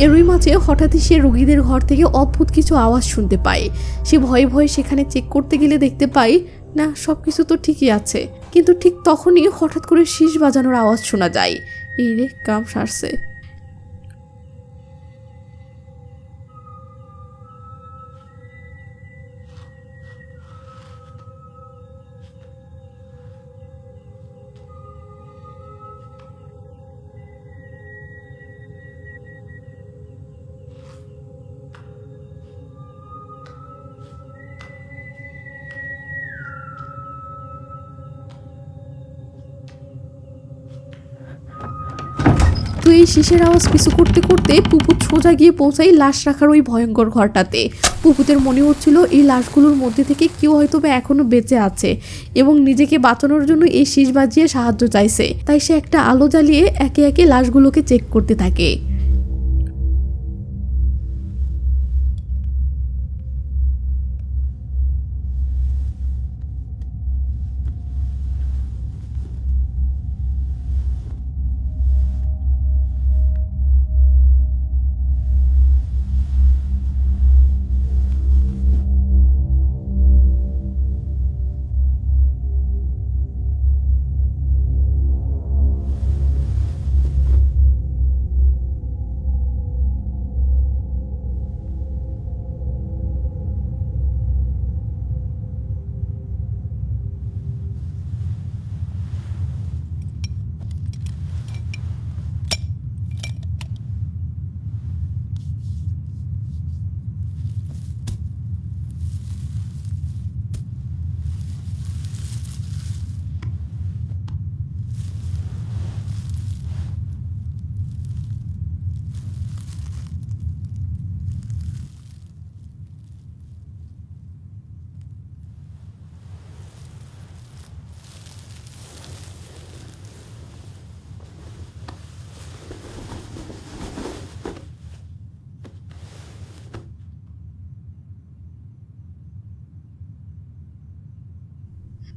এরই মাঝে হঠাৎই সে রোগীদের ঘর থেকে অদ্ভুত কিছু আওয়াজ শুনতে পায়। সে ভয়ে ভয়ে সেখানে চেক করতে গেলে দেখতে পায় না, সবকিছু তো ঠিকই আছে। কিন্তু ঠিক তখনই হঠাৎ করে শীষ বাজানোর আওয়াজ শোনা যায়। এই রে, কাম সারছে। তো এই শীষের আওয়াজ পিছু করতে করতে পুপুত সোজা গিয়ে পৌঁছাই লাশ রাখার ওই ভয়ঙ্কর ঘরটাতে। পুপুতের মনে হচ্ছিল এই লাশগুলোর মধ্যে থেকে কেউ হয়তো বা এখনো বেঁচে আছে এবং নিজেকে বাঁচানোর জন্য এই শীষ বাজিয়ে সাহায্য চাইছে। তাই সে একটা আলো জ্বালিয়ে একে একে লাশগুলোকে চেক করতে থাকে।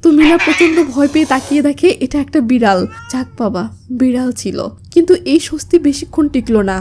তো মিলা প্রচন্ড ভয় পেয়ে তাকিয়ে দেখে এটা একটা বিড়াল। যাক বাবা, বিড়াল ছিল। কিন্তু এই স্বস্তি বেশিক্ষণ টিকলো না।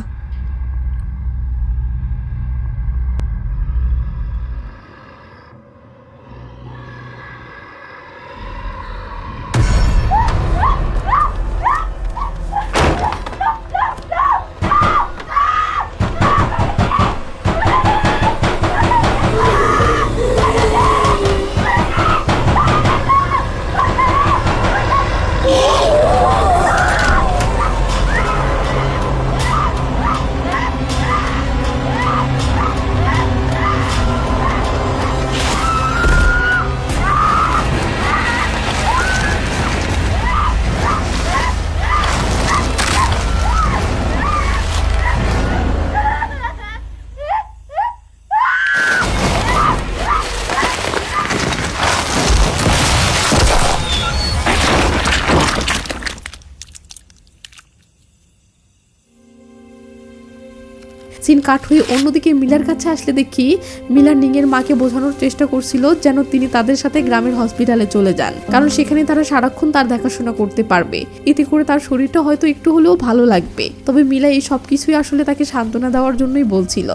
সিন কাট হয়ে অন্যদিকে মিলার কাছে আসলে দেখি মিলা নিংয়ের মাকে বোঝানোর চেষ্টা করছিল যেন তিনি তাদের সাথে গ্রামের হসপিটালে চলে যান, কারণ সেখানে তারা সারাক্ষণ তার দেখাশোনা করতে পারবে, এতে করে তার শরীরটা হয়তো একটু হলেও ভালো লাগবে। তবে মিলা এই সব কিছুই আসলে তাকে সান্ত্বনা দেওয়ার জন্যই বলছিল,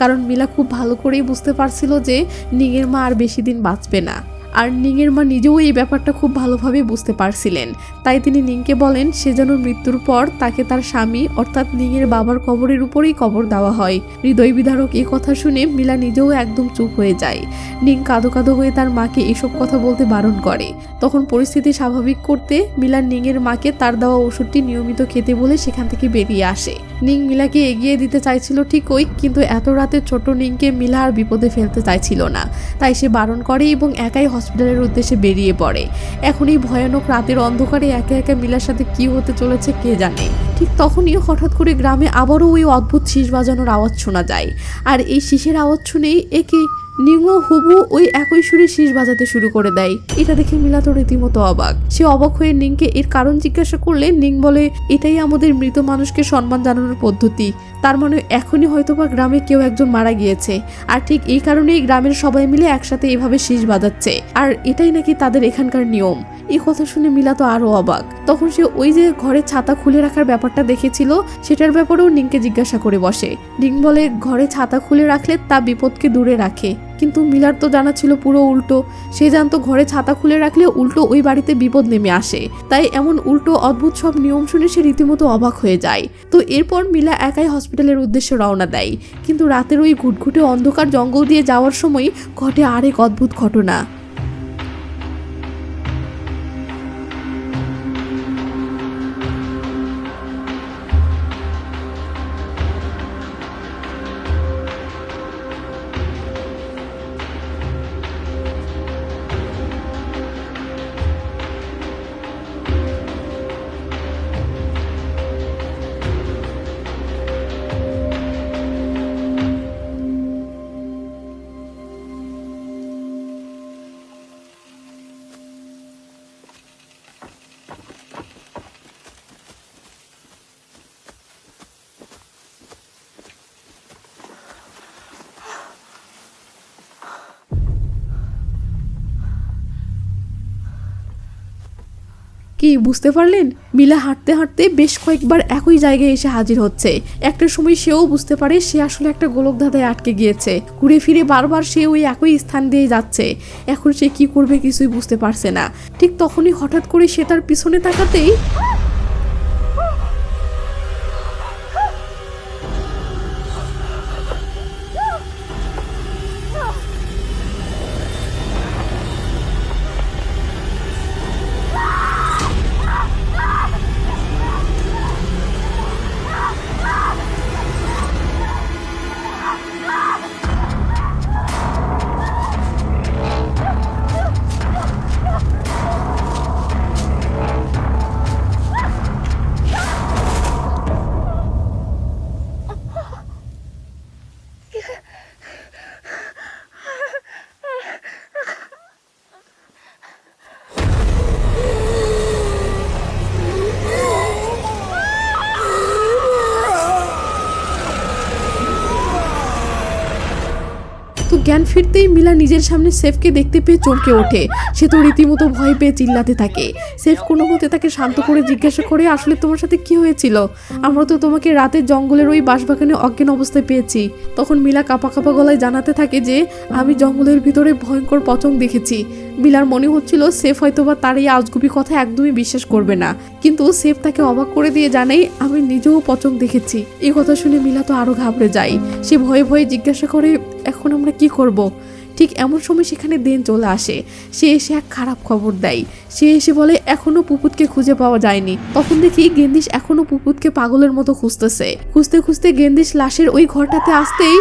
কারণ মিলা খুব ভালো করেই বুঝতে পারছিল যে নিংয়ের মা আর বেশি দিন বাঁচবে না। আর নিংয়ের মা নিজেও এই ব্যাপারটা খুব ভালোভাবে বুঝতে পারছিলেন, তাই তিনি নিংকে বলেন সে যেন মৃত্যুর পর তাকে তার স্বামী অর্থাৎ নিংয়ের বাবার কবরের উপরেই কবর দেওয়া হয়। হৃদয় বিদারক এই কথা শুনে মিলা নিজেও একদম চুপ হয়ে যায়। নিং কাঁদো কাঁদো হয়ে তার মাকে এসব কথা বলতে বারণ করে। তখন পরিস্থিতি স্বাভাবিক করতে মিলা নিংয়ের মাকে তার দেওয়া ওষুধটি নিয়মিত খেতে বলে সেখান থেকে বেরিয়ে আসে। নিং মিলাকে এগিয়ে দিতে চাইছিল ঠিকই, কিন্তু এত রাতে ছোট নিংকে মিলা আর বিপদে ফেলতে চাইছিল না, তাই সে বারণ করে এবং একাই হসপিটালের উদ্দেশ্যে বেরিয়ে পড়ে। এখন এই ভয়ানক রাতের অন্ধকারে একা একা মিলার সাথে কি হতে চলেছে কে জানে। ঠিক তখনই হঠাৎ করে গ্রামে আবারও ওই অদ্ভুত শীষ বাজানোর আওয়াজ শোনা যায়, আর এই শীষের আওয়াজ শুনেই একে নিংও হুবু ওই একই সুরে শীষ বাজাতে শুরু করে দেয়। এটা দেখে মিলা তো রীতিমতো অবাক। সে অবাক হয়ে নিংকে এর কারণ জিজ্ঞাসা করলে নিং বলে এটাই আমাদের মৃত মানুষকে সম্মান জানানোর পদ্ধতি, তার মানে এখনই হয়তোবা গ্রামে কেউ একজন মারা গিয়েছে, আর ঠিক এই কারণেই গ্রামের সবাই মিলে একসাথে এভাবে শীষ বাজাচ্ছে, আর এটাই নাকি তাদের এখানকার নিয়ম। এই কথা শুনে মিলা তো আরো অবাক। তখন সে ওই যে ঘরে ছাতা খুলে রাখার ব্যাপারটা দেখেছিল সেটার ব্যাপারেও নিংকে জিজ্ঞাসা করে বসে। নিং বলে ঘরে ছাতা খুলে রাখলে তা বিপদকে দূরে রাখে, কিন্তু মিলার তো জানা ছিল পুরো উল্টো। সে জানতো ঘরে ছাতা খুলে রাখলে উল্টো ওই বাড়িতে বিপদ নেমে আসে, তাই এমন উল্টো অদ্ভুত সব নিয়ম শুনে সে রীতিমতো অবাক হয়ে যায়। তো এরপর মিলা একাই হসপিটালের উদ্দেশ্যে রওনা দেয়, কিন্তু রাতের ওই ঘুটঘুটে অন্ধকার জঙ্গল দিয়ে যাওয়ার সময় ঘটে আরেক অদ্ভুত ঘটনা। কি বুঝতে পারলেন? মিলা হাঁটতে হাঁটতে বেশ কয়েকবার একই জায়গায় এসে হাজির হচ্ছে। একটা সময় সেও বুঝতে পারে সে আসলে একটা গোলকধাঁধায় আটকে গিয়েছে। ঘুরে ফিরে বারবার সে ওই একই স্থান দিয়ে যাচ্ছে। এখন সে কি করবে কিছুই বুঝতে পারছে না। ঠিক তখনই হঠাৎ করে সে তার পিছনে তাকাতেই তো জ্ঞান ফিরতেই মিলা নিজের সামনে সেফকে দেখতে পেয়ে চমকে ওঠে। সে তো রীতিমতো ভয় পেয়ে চিল্লাতে থাকে। সেফ কোনো মতে তাকে শান্ত করে জিজ্ঞাসা করে, আসলে তোমার সাথে কি হয়েছিল? আমরা তো তোমাকে রাতে জঙ্গলের ওই বাঁশবাগানে অজ্ঞান অবস্থায় পেয়েছি। তখন মিলা কাঁপা কাঁপা গলায় জানাতে থাকে যে আমি জঙ্গলের ভিতরে ভয়ঙ্কর পতঙ্গ দেখেছি। মিলার মনে হচ্ছিল সেফ হয়তোবা তার এই আজগুবি কথা একদমই বিশ্বাস করবে না, কিন্তু সেফ তাকে অবাক করে দিয়ে জানাই আমি নিজেও পতঙ্গ দেখেছি। এই কথা শুনে মিলা তো আরো ঘাবড়ে যায়। সে ভয়ে ভয়ে জিজ্ঞাসা করে, এখন আমরা কি করব? ঠিক এমন সময় সেখানে দেন চলে আসে। সে এসে এক খারাপ খবর দেয়। সে এসে বলে এখনো পুপুতকে খুঁজে পাওয়া যায়নি। তখন দেখি গেন্দিশ এখনো পুপুতকে পাগলের মতো খুঁজতেছে। খুঁজতে খুঁজতে গেন্দিশ লাশের ওই ঘরটাতে আসতেই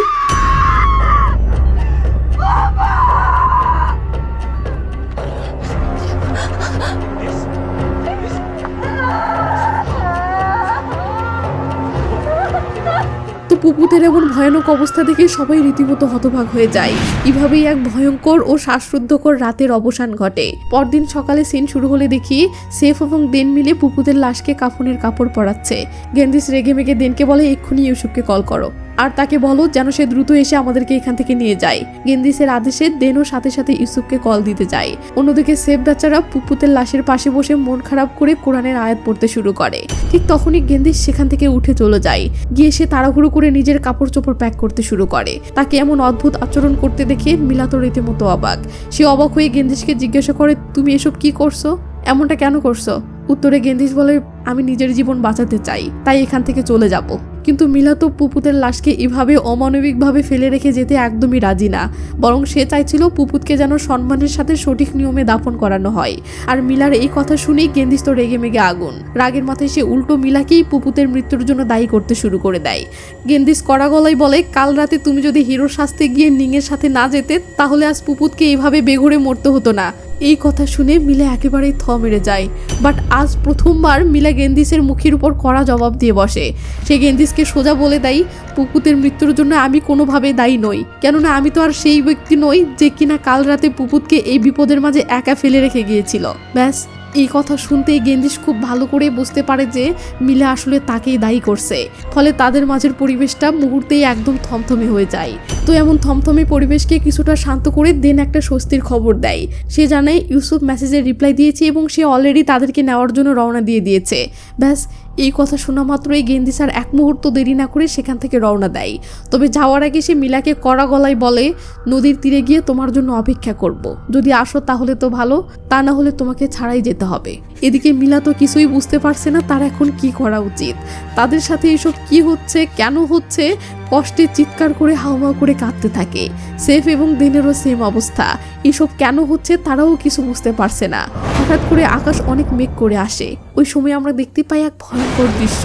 পুপুতের এমন ভয়ানক অবস্থা দেখে সবাই রীতিমতো হতবাক হয়ে যায়। এভাবেই এক ভয়ঙ্কর ও শ্বাসরুদ্ধকর রাতের অবসান ঘটে। পরদিন সকালে সিন শুরু হলে দেখি সেফ এবং দেন মিলে পুপুতের লাশকে কাফনের কাপড় পরাচ্ছে। গেন্দিস রেগে মেগে দেনকে বলে এক্ষুনি ইউসুফকে কল করো। আর তাকে বলো যেন সে দ্রুত এসে আমাদেরকে এখান থেকে নিয়ে যায়। গেন্দিসের আদেশে দেনও সাথে সাথে ইউসুফকে কল দিতে যায়। অন্যদিকে সেফ বেচারা পুপুতের লাশের পাশে বসে মন খারাপ করে কোরআনের আয়াত পড়তে শুরু করে। ঠিক তখনই গেন্দিস সেখান থেকে উঠে চলে যায়। গিয়ে সে তাড়াহুড়ো করে নিজের কাপড় চোপড় প্যাক করতে শুরু করে। তাকে এমন অদ্ভুত আচরণ করতে দেখে মিলা তো রীতিমতো অবাক। সে অবাক হয়ে গেন্দিসকে জিজ্ঞাসা করে, তুমি এসব কি করছো, এমনটা কেন করছো? উত্তরে গেন্দিস বলে, আমি নিজের জীবন বাঁচাতে চাই, তাই এখান থেকে চলে যাব। কিন্তু মিলা তো পুপুতের লাশকে এভাবে অমানবিকভাবে ফেলে রেখে যেতে একদমই রাজি না, বরং সে চাইছিল পুপুতকে যেন সম্মানের সাথে সঠিক নিয়মে দাফন করানো হয়। আর মিলার এই কথা শুনেই গেন্দিস তো রেগে মেগে আগুন। রাগের মাথায় সে উল্টো মিলাকেই পুপুতের মৃত্যুর জন্য দায়ী করতে শুরু করে দেয়। গেন্দিস কড়া গলায় বলে, কাল রাতে তুমি যদি হিরোর শাস্তে গিয়ে নিংয়ের সাথে না যেতে, তাহলে আজ পুপুতকে এইভাবে বেঘরে মরতে হতো না। এই কথা শুনে মিলা একেবারেই থ মেরে যায়। বাট আজ প্রথমবার মিলা গেন্দিসের মুখের উপর কড়া জবাব দিয়ে বসে। সে গেন্দিসকে সোজা বলে দেয়, পুপুতের মৃত্যুর জন্য আমি কোনোভাবে দায়ী নই, কেননা আমি তো আর সেই ব্যক্তি নই যে কিনা কাল রাতে পুপুতকে এই বিপদের মাঝে একা ফেলে রেখে গিয়েছিল। ব্যাস, এই কথা শুনতেই গেন্দিস খুব ভালো করে বুঝতে পারে যে মিলা আসলে তাকেই দায়ী করছে। ফলে তাদের মাঝের পরিবেশটা মুহূর্তেই একদম থমথমে হয়ে যায়। তো এমন থমথমে পরিবেশকে কিছুটা শান্ত করে দেন একটা স্বস্তির খবর দেয়। সে জানায় ইউসুফ মেসেজের রিপ্লাই দিয়েছে এবং সে অলরেডি তাদেরকে নেওয়ার জন্য রওনা দিয়ে দিয়েছে। ব্যাস, এই কথা শোনা মাত্রই গেন্দিস আর এক মুহূর্ত দেরি না করে সেখান থেকে রওনা দেয়। তবে যাওয়ার আগে সে মিলাকে কড়া গলায় বলে, নদীর তীরে গিয়ে তোমার জন্য অপেক্ষা করব, যদি আসো তাহলে তো ভালো, তা না হলে তোমাকে ছাড়াই যেতে হবে। এদিকে মিলা তো কিছুই বুঝতে পারছে না তার এখন কি করা উচিত। তাদের সাথে এসব কি হচ্ছে, কেন হচ্ছে, কষ্টে চিৎকার করে হাওয়া করে কাঁদতে থাকে। সেফ এবং দেনেরও সেম অবস্থা। এসব কেন হচ্ছে তারাও কিছু বুঝতে পারছে না। হঠাৎ করে আকাশ অনেক মেঘ করে আসে। ওই সময় আমরা দেখতে পাই এক ভয়ঙ্কর দৃশ্য।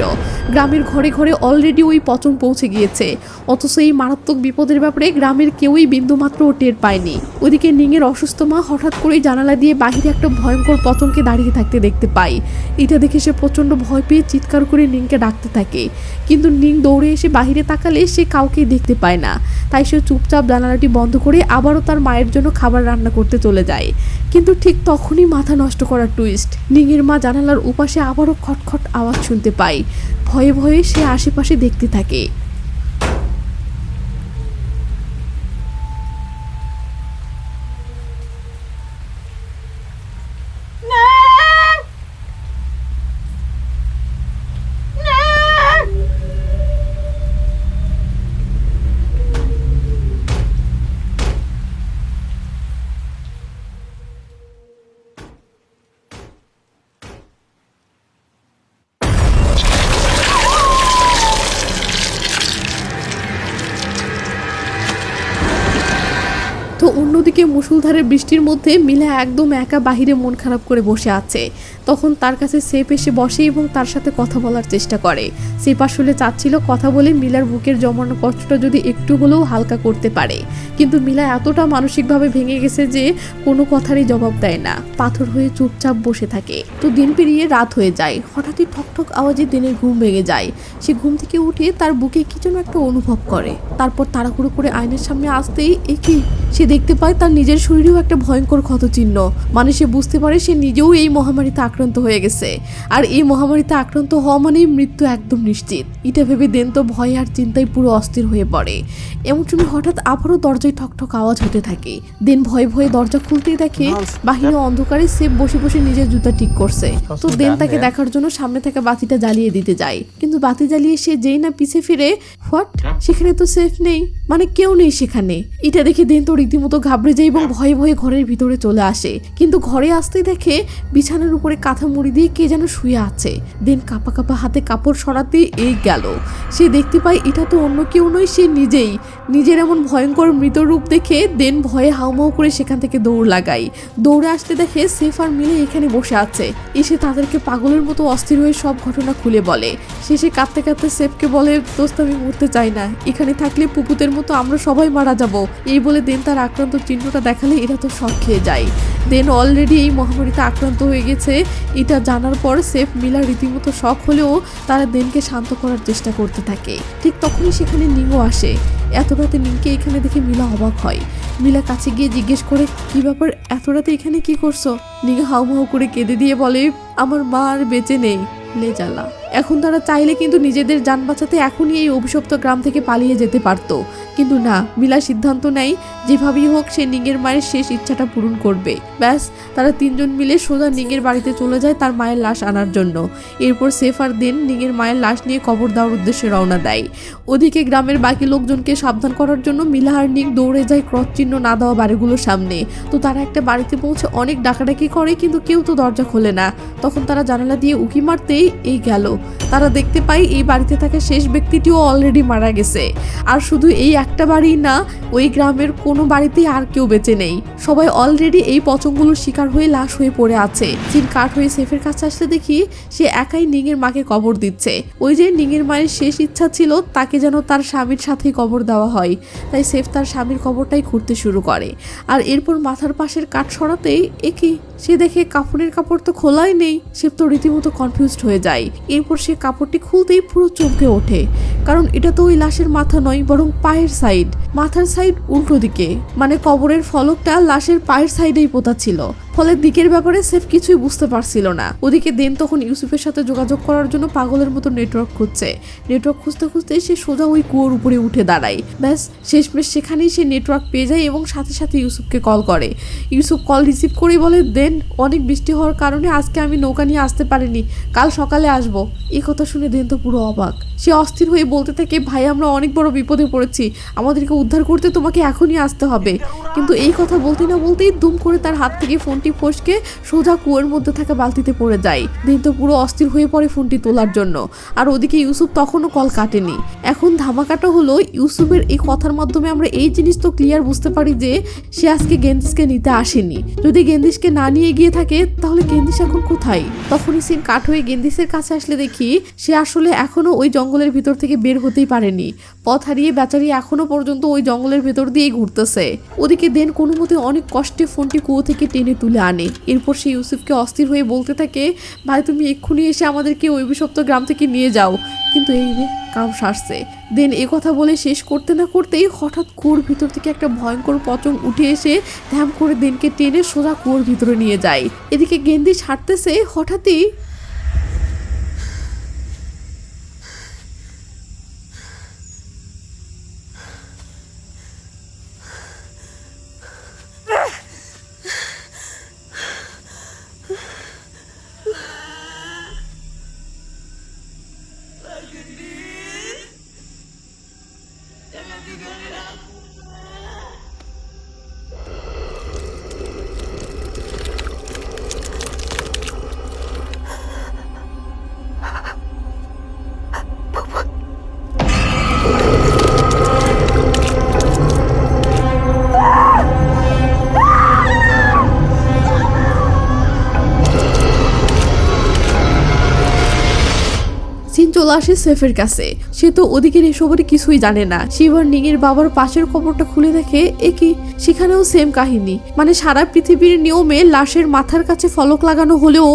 গ্রামের ঘরে ঘরে অলরেডি ওই পচন পৌঁছে গিয়েছে, অথচ এই মারাত্মক বিপদের ব্যাপারে গ্রামের কেউই বিন্দুমাত্র টের পায়নি। ওইদিকে নিংয়ের অসুস্থ মা হঠাৎ করেই জানালা দিয়ে বাহিরে একটা ভয়ঙ্কর পতনকে দাঁড়িয়ে থাকতে দেখতে পাই। এটা দেখে সে প্রচণ্ড ভয় পেয়ে চিৎকার করে নিংকে ডাকতে থাকে, কিন্তু নিং দৌড়ে এসে বাহিরে তাকালে সে কাউকেই দেখতে পায় না। তাই সে চুপচাপ জানালাটি বন্ধ করে আবারও তার মায়ের জন্য খাবার রান্না করতে চলে যায়। কিন্তু ঠিক তখনই মাথা নষ্ট করা টুইস্ট, নিংয়ের মা জানালার উপাশে আবারও খটখট আওয়াজ শুনতে পায়। ভয়ে ভয়ে সে আশেপাশে দেখতে থাকে। তো অন্যদিকে মুষলধারে বৃষ্টির মধ্যে মিলা একদম একা বাহিরে মন খারাপ করে বসে আছে। তখন তার কাছে সেফ এসে বসে এবং তার সাথে কথা বলার চেষ্টা করে। সেফ আসলে চাচ্ছিল কথা বলে মিলার বুকের জমানো কষ্টটা যদি একটু হলেও হালকা করতে পারে, কিন্তু মিলা এতটা মানসিকভাবে ভেঙে গেছে যে কোনো কথারই জবাব দেয় না, পাথর হয়ে চুপচাপ বসে থাকে। তো দিন পেরিয়ে রাত হয়ে যায়। হঠাৎই ঠকঠক আওয়াজে দিনের ঘুম ভেঙে যায়। সে ঘুম থেকে উঠে তার বুকে কি যেন একটা অনুভব করে। তারপর তাড়াহুড়ো করে আয়নার সামনে আসতেই একই সে দেখতে পায় তার নিজের শরীরেও একটা ভয়ঙ্কর ক্ষতচিহ্ন। মানে সে বুঝতে পারে সে নিজেও এই মহামারীতে আক্রান্ত হয়ে গেছে, আর এই মহামারীতে আক্রান্ত হওয়া মানেই মৃত্যু একদম নিশ্চিত। এটা ভেবে দেন তো ভয় আর চিন্তায় পুরো অস্থির হয়ে পড়ে। এমন সময় হঠাৎ আবারও দরজায় ঠকঠক আওয়াজ হতে থাকে। দেন ভয়ে ভয়ে দরজা খুলতেই দেখে বাহিরে অন্ধকারে সেফ বসে বসে নিজের জুতা ঠিক করছে। তো দেন তাকে দেখার জন্য সামনে থাকা বাতিটা জ্বালিয়ে দিতে যায়, কিন্তু বাতি জ্বালিয়ে সে যেই না পিছে ফিরে, হোয়াট, সেখানে তো সেফ নেই, মানে কেউ নেই সেখানে। এটা দেখে দেন তো রীতিমতো ঘাবড়ে যায় এবং ভয়ে ভয়ে ঘরের ভিতরে চলে আসে। কিন্তু ঘরে আসতেই দেখে বিছানার উপরে কাঁথা মুড়ি দিয়ে কে যেন শুয়ে আছে। দেন কাপা কাপা হাতে কাপড় সরাতে এই গেল। সে দেখতে পায় এটা তো অন্য কেউ নয়, সে নিজেই। নিজের এমন ভয়ঙ্কর মৃত রূপ দেখে দেন ভয়ে হাউমাউ করে সেখান থেকে দৌড় লাগায়। দৌড়ে আসতে দেখে সেফ আর মিলে এখানে বসে আছে। এসে তাদেরকে পাগলের মতো অস্থির হয়ে সব ঘটনা খুলে বলে। শেষে কাঁদতে কাঁদতে সেফকে বলে, দোস্ত আমি মরতে চাই না, এখানে থাকলে পুপুতের মতো আমরা সবাই মারা যাব। এই বলে দেন তার আক্রান্ত চিহ্নটা দেখালে এরা তো শক খেয়ে যায়। দেন অলরেডি এই মহামারীতে আক্রান্ত হয়ে গেছে এটা জানার পর সেফ মিলা রীতিমতো শক হলেও তারা দেনকে শান্ত করার চেষ্টা করতে থাকে। ঠিক তখনই সেখানে নিংও আসে। এত রাতে নিংকে এখানে দেখে মিলা অবাক হয়। মিলা কাছে গিয়ে জিজ্ঞেস করে, কি ব্যাপার, এত রাতে এখানে কি করছো? নিং হাউমাউ করে কেঁদে দিয়ে বলে, আমার মা আর বেঁচে নেই, লে জ্বালা। এখন তারা চাইলে কিন্তু নিজেদের যান বাঁচাতে এখনই এই অভিশপ্ত গ্রাম থেকে পালিয়ে যেতে পারতো, কিন্তু না, মিলা সিদ্ধান্ত নেয় যেভাবেই হোক সে নিঙের মায়ের শেষ ইচ্ছাটা পূরণ করবে। ব্যাস, তারা তিনজন মিলে সোজা নিঙের বাড়িতে চলে যায় তার মায়ের লাশ আনার জন্য। এরপর সেফ আর দেন নিঙের মায়ের লাশ নিয়ে কবর দেওয়ার উদ্দেশ্যে রওনা দেয়। ওদিকে গ্রামের বাকি লোকজনকে সাবধান করার জন্য মিলা আর নিক দৌড়ে যায় ক্রস চিহ্ন না দেওয়া বাড়িগুলোর সামনে। তো তারা একটা বাড়িতে পৌঁছে অনেক ডাকাডাকি করে, কিন্তু কেউ তো দরজা খোলে না। তখন তারা জানালা দিয়ে উকি মারতেই এই গেল, তারা দেখতে পায় এই বাড়িতে থাকা শেষ ব্যক্তিটিও অলরেডি মারা গেছে। আর শুধু এই একটা বাড়ি না, ওই গ্রামের কোনো বাড়িতেই আর কেউ বেঁচে নেই। সবাই অলরেডি এই পচনগুলোর শিকার হয়ে লাশ হয়ে পড়ে আছে। জিন কাঠ হয়ে সেফের কাছে আসলে দেখি সে একাই নিঙের মাকে কবর দিচ্ছে। ওই যে নিঙের মায়ের শেষ ইচ্ছা ছিল তাকে যেন তার স্বামীর সাথেই কবর দেওয়া হয়, তাই সেফ তার স্বামীর কবরটাই খুঁড়তে শুরু করে। আর এরপর মাথার পাশের কাঠ সরাতেই একই সে দেখে কাপড়ের কাপড় তো খোলাই নেই। সেফ তো রীতিমতো কনফিউজড হয়ে যায়। এরপর সে কাপড়টি খুলতেই পুরো চমকে ওঠে, কারণ এটা তো ওই লাশের মাথা নয়, বরং পায়ের সাইড। মাথার সাইড উল্টো দিকে, মানে কবরের ফলকটা লাশের পায়ের সাইডেই পোতা ছিল। ফলে দিকের ব্যাপারে সেফ কিছুই বুঝতে পারছিল না। ওদিকে দেন তখন ইউসুফের সাথে যোগাযোগ করার জন্য পাগলের মতো নেটওয়ার্ক খুঁজছে। নেটওয়ার্ক খুঁজতে খুঁজতে সে সোজা ওই কুয়োর উপরে উঠে দাঁড়ায়। ব্যাস, শেষমেশ সেখানেই সে নেটওয়ার্ক পেয়ে যায় এবং সাথে সাথে ইউসুফকে কল করে। ইউসুফ কল রিসিভ করেই বলে, দেন অনেক বৃষ্টি হওয়ার কারণে আজকে আমি নৌকা নিয়ে আসতে পারিনি, কাল সকালে আসবো। এই কথা শুনে দেন তো পুরো অবাক। সে অস্থির হয়ে বলতে থাকে, ভাই আমরা অনেক বড় বিপদে পড়েছি, আমাদেরকে উদ্ধার করতে তোমাকে এখনই আসতে হবে। কিন্তু এই কথা বলতে না বলতেই দুম করে তার হাত থেকে ফোনটি ফসকে সোজা কুয়োর মধ্যে থাকা বালতিতে পড়ে যায়। দেন তো পুরো অস্থির হয়ে পড়ে ফোনটি তোলার জন্য। আর ওদিকে ইউসুফ তখনও কল কাটেনি। এখন ধামাকাটা হলো, ইউসুফের এই কথার মাধ্যমে আমরা এই জিনিস তো ক্লিয়ার বুঝতে পারি যে সে আজকে গেন্দিসকে নিতে আসেনি। যদি গেন্দিসকে না নিয়ে গিয়ে থাকে তাহলে গেন্দিস এখন কোথায়? তখনই সিন কাট হয়ে গেন্দিসের কাছে আসলে দেখি সে আসলে এখনো ওই জঙ্গলের ভিতর থেকে বের হতেই পারেনি। পথ হারিয়ে বেচারি এখনো পর্যন্ত ওই জঙ্গলের ভেতর দিয়েই ঘুরতেছে। ওদিকে দেন কোনো মতে অনেক কষ্টে ফোনটি কুয়ো থেকে টেনে তুলে আনে। এরপর সে ইউসুফকে অস্থির হয়ে বলতে থাকে, ভাই তুমি এক্ষুনি এসে আমাদেরকে ওই অভিশপ্ত গ্রাম থেকে নিয়ে যাও। কিন্তু এই রে কাম সারছে। দেন এ কথা বলে শেষ করতে না করতেই হঠাৎ কুয়োর ভিতর থেকে একটা ভয়ঙ্কর পচং উঠে এসে ধ্যাম করে দেনকে টেনে সোজা কুয়োর ভিতরে নিয়ে যায়। এদিকে গেন্দি ছাড়তেছে, হঠাৎই চলে আসে সেফের কাছে। সে তো ওদিকে এসবের কিছুই জানে না। সে এবার নিঙের বাবার পাশের কবরটা খুলে দেখে একই সেখানেও সেম কাহিনী। মানে সারা পৃথিবীর নিয়মে লাশের মাথার কাছে ফলক লাগানো হলেও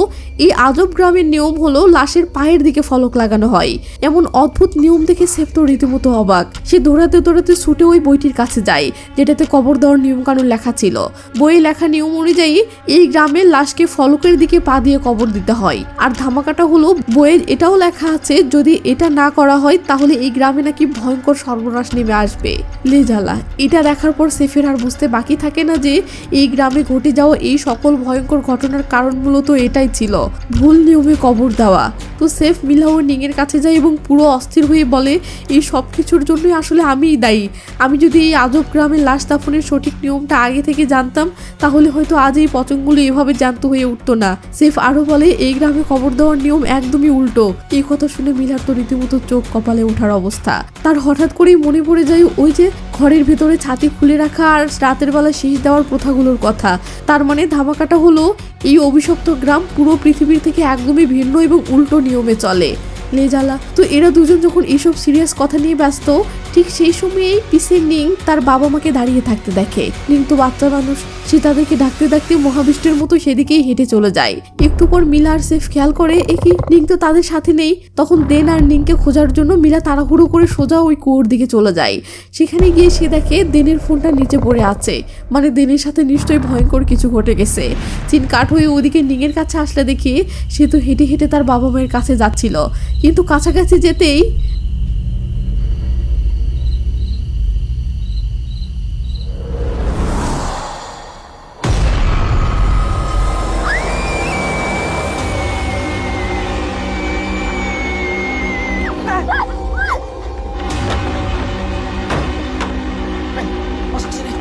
এই আজব গ্রামের নিয়ম হলো লাশের পায়ের দিকে ফলক লাগানো হয়। এমন অদ্ভুত নিয়ম দেখে সেফ তো রীতিমতো অবাক। সে দৌড়াতে দৌড়াতে ছুটে ওই বইটির কাছে যায় যেটাতে কবর দেওয়ার নিয়ম কানুন লেখা ছিল। বইয়ে লেখা নিয়ম অনুযায়ী এই গ্রামের লাশকে ফলকের দিকে পা দিয়ে কবর দিতে হয়। আর ধামাকাটা হলো বইয়ে এটাও লেখা আছে যদি এটা না করা হয় তাহলে এই গ্রামে নাকি ভয়ঙ্কর সর্বনাশ নেমে আসবে। লেজালা এটা দেখার পর সেফের আর বুঝতে বাকি থাকে না যে এই গ্রামে ঘটে যাওয়া এই সকল ভয়ঙ্কর ঘটনার কারণ মূলত এটাই ছিল, ভুল নিয়মে কবর দেওয়া। তো সেফ মিলা ও নিঙের কাছে যায় এবং পুরো অস্থির হয়ে বলে, এই সব কিছুর জন্যই আসলে আমিই দায়ী। আমি যদি এই আজব গ্রামের লাশ দাফনের সঠিক নিয়মটা আগে থেকে জানতাম তাহলে হয়তো আজ এই পচনগুলো এভাবে জ্যান্ত হয়ে উঠতো না। সেফ আরো বলে, এই গ্রামে কবর দেওয়ার নিয়ম একদমই উল্টো। এই কথা শুনে মিলার তো রীতিমতো চোখ কপালে ওঠার অবস্থা। তার হঠাৎ করেই মনে পড়ে যায় ওই যে ঘরের ভেতরে ছাতি খুলে রাখা আর রাতের বেলা শীষ দেওয়ার প্রথাগুলোর কথা। তার মানে ধামাকাটা হলো এই অভিশপ্ত গ্রাম পুরো পৃথিবীর থেকে একদমই ভিন্ন এবং উল্টো নিয়মে চলে। লেজালা তো এরা দুজন যখন এইসব সিরিয়াস কথা নিয়ে ব্যস্ত ঠিক সেই সময়েই পিসের নিং তার বাবা মাকে দাঁড়িয়ে থাকতে দেখে। নিং তো বাচ্চা মানুষ, সে তাদেরকে ডাকতে ডাকতে মহাবিষ্টের মতো সেদিকেই হেঁটে চলে যায়। একটু পর মিলা আর সেফ খেয়াল করে একি নিং তো তাদের সাথে নেই। তখন দেন আর নিংকে খোঁজার জন্য মিলা তাড়াহুড়ো করে সোজা ওই কুয়োর দিকে চলে যায়। সেখানে গিয়ে সে দেখে দেনের ফোনটা নিচে পড়ে আছে, মানে দেনের সাথে নিশ্চয়ই ভয়ঙ্কর কিছু ঘটে গেছে। চিন কাঠ হয়ে ওদিকে নিংয়ের কাছে আসলে দেখি সে তো হেঁটে হেঁটে তার বাবা মায়ের কাছে যাচ্ছিল, কিন্তু কাছাকাছি যেতেই Masuk sini.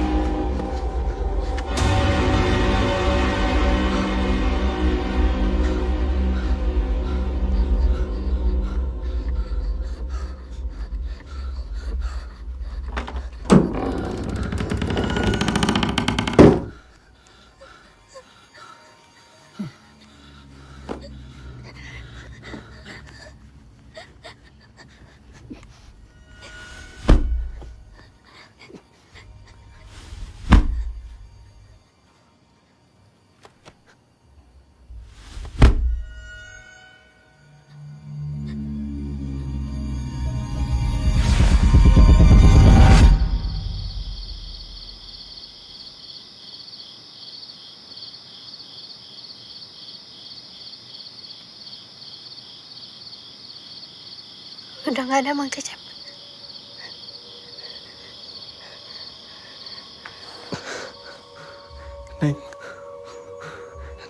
Udah nggak ada Mang Cecep.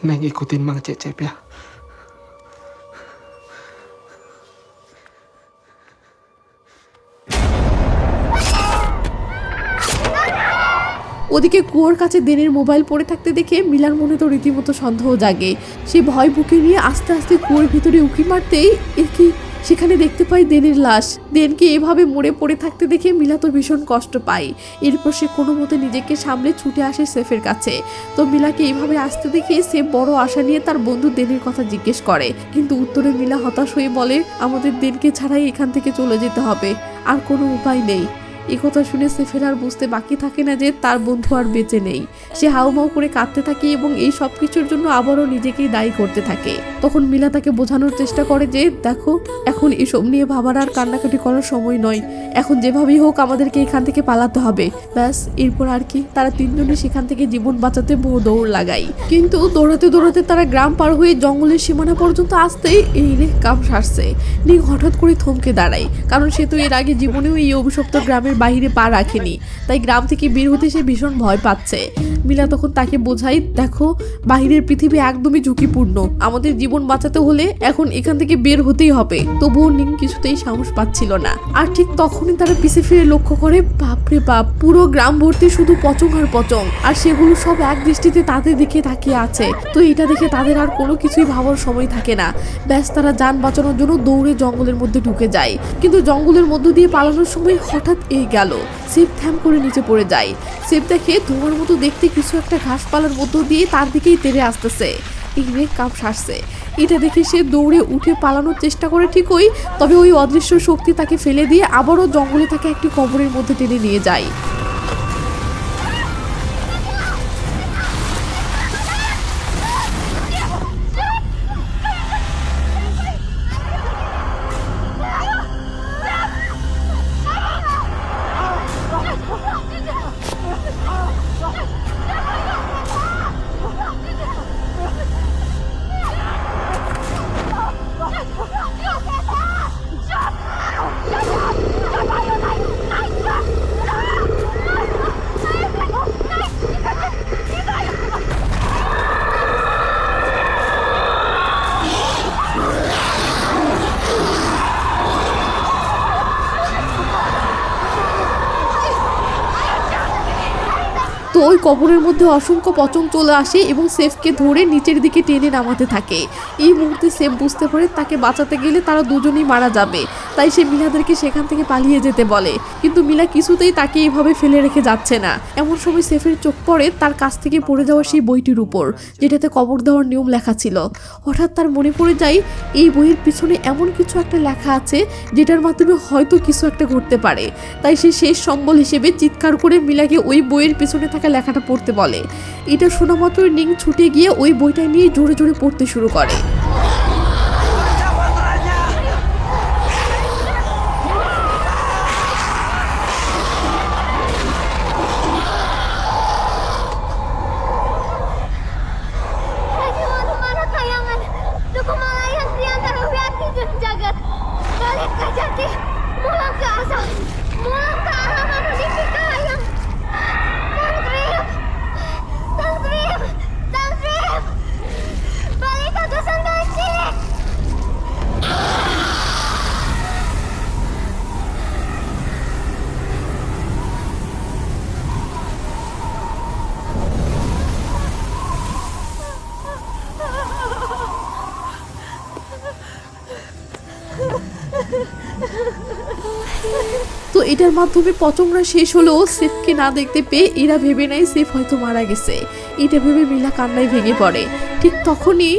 Neng ikutin Mang Cecep ya. ওদিকে কুয়োর কাছে দেনের মোবাইল পড়ে থাকতে দেখে মিলার মনে তো রীতিমতো সন্দেহ জাগে। সে ভয় বুকে নিয়ে আস্তে আস্তে কুয়োর ভিতরে উঁকি মারতেই একি সেখানে দেখতে পাই দেনের লাশ। দেনকে এভাবে মরে পড়ে থাকতে দেখে মিলা তো ভীষণ কষ্ট পায়। এরপর সে কোনো মতে নিজেকে সামলে ছুটে আসে সেফের কাছে। তো মিলাকে এইভাবে আসতে দেখে সে বড় আশা নিয়ে তার বন্ধু দেনের কথা জিজ্ঞেস করে, কিন্তু উত্তরে মিলা হতাশ হয়ে বলে আমাদের দেনকে ছাড়াই এখান থেকে চলে যেতে হবে, আর কোনো উপায় নেই। এই কথা শুনে সেফের আর বুঝতে বাকি থাকে না যে তার বন্ধু আর বেঁচে নেই। সে হাউমাউ করে কাঁদতে থাকে এবং এই সব কিছুর জন্য আবারও নিজেকেই দায়ী করতে থাকে। তখন মিলা তাকে বোঝানোর চেষ্টা করে যে দেখো, এখন এসব নিয়ে ভাবার আর কান্নাকাটি করার সময় নয়, এখন যেভাবেই হোক আমাদেরকে এখান থেকে পালাতে হবে। ব্যাস, এরপর আর কি, তারা তিনজনই সেখান থেকে জীবন বাঁচাতে বহু দৌড় লাগায়। কিন্তু দৌড়াতে দৌড়াতে তারা গ্রাম পার হয়ে জঙ্গলের সীমানা পর্যন্ত আসতেই এই রে কাম সারছে। নিক হঠাৎ করে থমকে দাঁড়ায়, কারণ সে তো এর আগে জীবনেও এই অভিশপ্ত গ্রামের বাইরে পা রাখেনি, তাই গ্রাম থেকে বের হতে সে ভীষণ ভয় পাচ্ছে। মিলা তখন তাকে বোঝাই, দেখো বাহিরের পৃথিবী একদমই ঝুঁকিপূর্ণ, আমাদের জীবন বাঁচাতে হলে এখন এখান থেকে বের হতেই হবে। তবুও নিং কিছুতেই সাহস পাচ্ছিল না। আর ঠিক তখনই তারা পিছে ফিরে লক্ষ্য করে, বাপরে বাপ, পুরো গ্রাম ভর্তি শুধু পচং আর পচং, আর সেগুলো সব এক দৃষ্টিতে তাদের দিকে তাকিয়ে আছে। তো এটা দেখে তাদের আর কোনো কিছুই ভাবার সময় থাকে না। ব্যাস, তারা যান বাঁচানোর জন্য দৌড়ে জঙ্গলের মধ্যে ঢুকে যায়। কিন্তু জঙ্গলের মধ্য দিয়ে পালানোর সময় হঠাৎ এই গেল, সেফ থ্যাম করে নিচে পড়ে যায়। সেফ দেখে ধোঁয়ার মতো দেখতে কিছু একটা ঘাসপালার মধ্য দিয়ে তার দিকেই তেড়ে আসতেছে। এই রে কাপ সারছে। এটা দেখে সে দৌড়ে উঠে পালানোর চেষ্টা করে ঠিকই, তবে ওই অদৃশ্য শক্তি তাকে ফেলে দিয়ে আবারও জঙ্গলে থাকা একটি কবরের মধ্যে টেনে নিয়ে যায়। তো ওই কবরের মধ্যে অসংখ্য পচন চলে আসে এবং সেফকে ধরে নিচের দিকে টেনে নামাতে থাকে। এই মুহূর্তে সেফ বুঝতে পারে তাকে বাঁচাতে গেলে তারা দুজনেই মারা যাবে, তাই সে মিলাদেরকে সেখান থেকে পালিয়ে যেতে বলে। কিন্তু মিলা কিছুতেই তাকে এইভাবে ফেলে রেখে যাচ্ছে না। এমন সময় সেফের চোখ পড়ে তার কাছ থেকে পড়ে যাওয়া সেই বইটির উপর, যেটাতে কবর দেওয়ার নিয়ম লেখা ছিল। হঠাৎ তার মনে পড়ে যায় এই বইয়ের পিছনে এমন কিছু একটা লেখা আছে যেটার মাধ্যমে হয়তো কিছু একটা ঘটতে পারে। তাই সে শেষ সম্বল হিসেবে চিৎকার করে মিলাকে ওই বইয়ের পিছনে থাকা লেখাটা পড়তে বলে। এটা শোনা মাত্র নিং ছুটে গিয়ে ওই বইটা নিয়ে জোরে জোরে পড়তে শুরু করে। তো এটার মাধ্যমে পচংরা শেষ হলেও সেফকে না দেখতে পেয়ে এরা ভেবে নেয় সেফ হয়তো মারা গেছে। এটা ভেবে মিলা কান্নায় ভেঙে পড়ে। ঠিক তখনই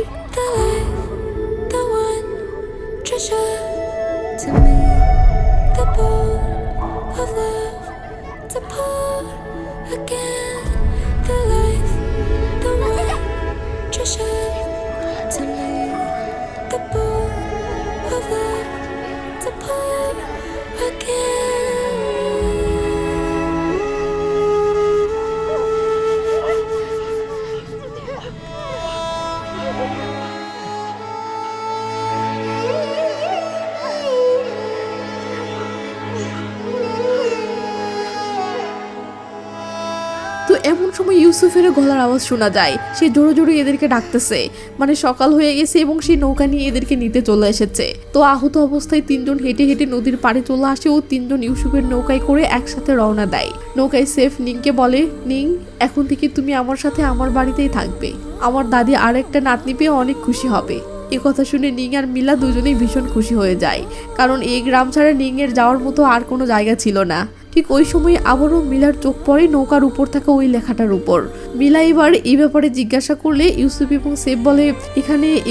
তো এমন সময় ইউসুফের গলার আওয়াজ শোনা যায়। সে জোরে জোরে এদেরকে ডাকতেছে, মানে সকাল হয়ে গেছে এবং সে নৌকা নিয়ে এদেরকে নিতে চলে এসেছে। তো আহত অবস্থায় তিনজন হেঁটে হেঁটে নদীর পাড়ে চলে আসে ও তিনজন ইউসুফের নৌকায় করে একসাথে রওনা দেয়। নৌকায় সেফ নিংকে বলে, নিং, এখন থেকে তুমি আমার সাথে আমার বাড়িতেই থাকবে। আমার দাদি আর একটা নাতনি পেয়ে অনেক খুশি হবে। এ কথা শুনে নিং আর মিলা দুজনেই ভীষণ খুশি হয়ে যায়, কারণ এই গ্রাম ছাড়া নিংয়ের যাওয়ার মতো আর কোনো জায়গা ছিল না। ঠিক ওই সময় আবারও মিলার চোখ পড়ে নৌকার উপর থাকা ওই লেখাটার উপর। মিলা এবার এই ব্যাপারে জিজ্ঞাসা করলে ইউসুফ এবং সেফ বলে,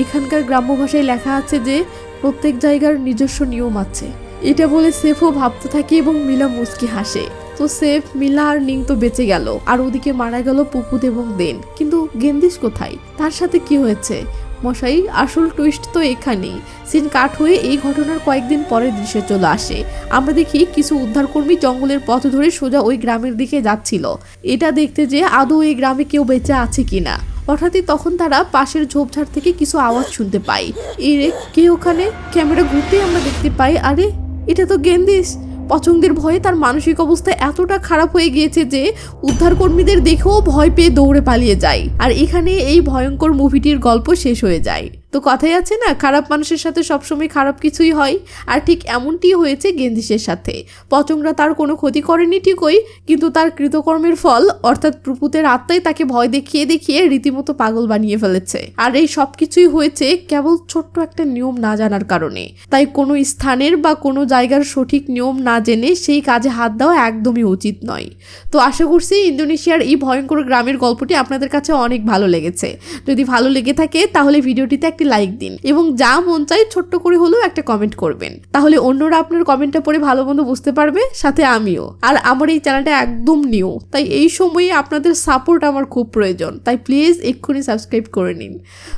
এখানকার গ্রাম্য ভাষায় লেখা আছে যে প্রত্যেক জায়গার নিজস্ব নিয়ম আছে। এটা বলে সেফও ভাবতে থাকে এবং মিলা মুচকি হাসে। তো সেফ, মিলা আর নিং তো বেঁচে গেল, আর ওদিকে মারা গেল পুপুত এবং দেন। কিন্তু গেন্দিস কোথায়? তার সাথে কি হয়েছে? মশাই, আসল টুইস্ট তো এখানেই। সিন কাট হয়ে এই ঘটনার কয়েকদিন পরের দৃশ্যে চলে আসে। আমরা দেখি কিছু উদ্ধারকর্মী জঙ্গলের পথ ধরে সোজা ওই গ্রামের দিকে যাচ্ছিল, এটা দেখতে যে আদৌ এই গ্রামে কেউ বেঁচে আছে কিনা। হঠাৎই তখন তারা পাশের ঝোপঝাড় থেকে কিছু আওয়াজ শুনতে পাই। এই রে, কে ওখানে? ক্যামেরা ঘুরতেই আমরা দেখতে পাই, আরে এটা তো গেন্দিস। পছন্দের ভয়ে তার মানসিক অবস্থা এতটা খারাপ হয়ে গিয়েছে যে উদ্ধারকর্মীদের দেখেও ভয় পেয়ে দৌড়ে পালিয়ে যায়। আর এখানে এই ভয়ঙ্কর মুভিটির গল্প শেষ হয়ে যায়। তো কথাই আছে না, খারাপ মানুষের সাথে সবসময় খারাপ কিছুই হয়। আর ঠিক এমনটি হয়েছে গেন্দিসের সাথে। পচংরা তার কোনো ক্ষতি করেনি ঠিকই, কিন্তু তার কৃতকর্মের ফল অর্থাৎ প্রপুতের আত্মাই তাকে ভয় দেখিয়ে দেখিয়ে রীতিমতো পাগল বানিয়ে ফেলেছে। আর এই সব কিছুই হয়েছে কেবল ছোট্ট একটা নিয়ম না জানার কারণে। তাই কোনো স্থানের বা কোনো জায়গার সঠিক নিয়ম না জেনে সেই কাজে হাত দেওয়া একদমই উচিত নয়। তো আশা করছি ইন্দোনেশিয়ার এই ভয়ঙ্কর গ্রামের গল্পটি আপনাদের কাছে অনেক ভালো লেগেছে। যদি ভালো লেগে থাকে তাহলে ভিডিওটিতে একটি লাইক দিন এবং যা মন চাই ছোট্ট করে হলেও একটা কমেন্ট করবেন। তাহলে অন্যরা আপনার কমেন্টটা পড়ে ভালো মন্দ বুঝতে পারবে, সাথে আমিও। আর আমার এই চ্যানেলটা একদম নিউ, তাই এই সময়ে আপনাদের সাপোর্ট আমার খুব প্রয়োজন। তাই প্লিজ এক্ষুনি সাবস্ক্রাইব করে নিন।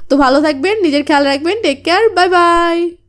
তো ভালো থাকবেন, নিজের খেয়াল রাখবেন, টেক কেয়ার, বাই বাই।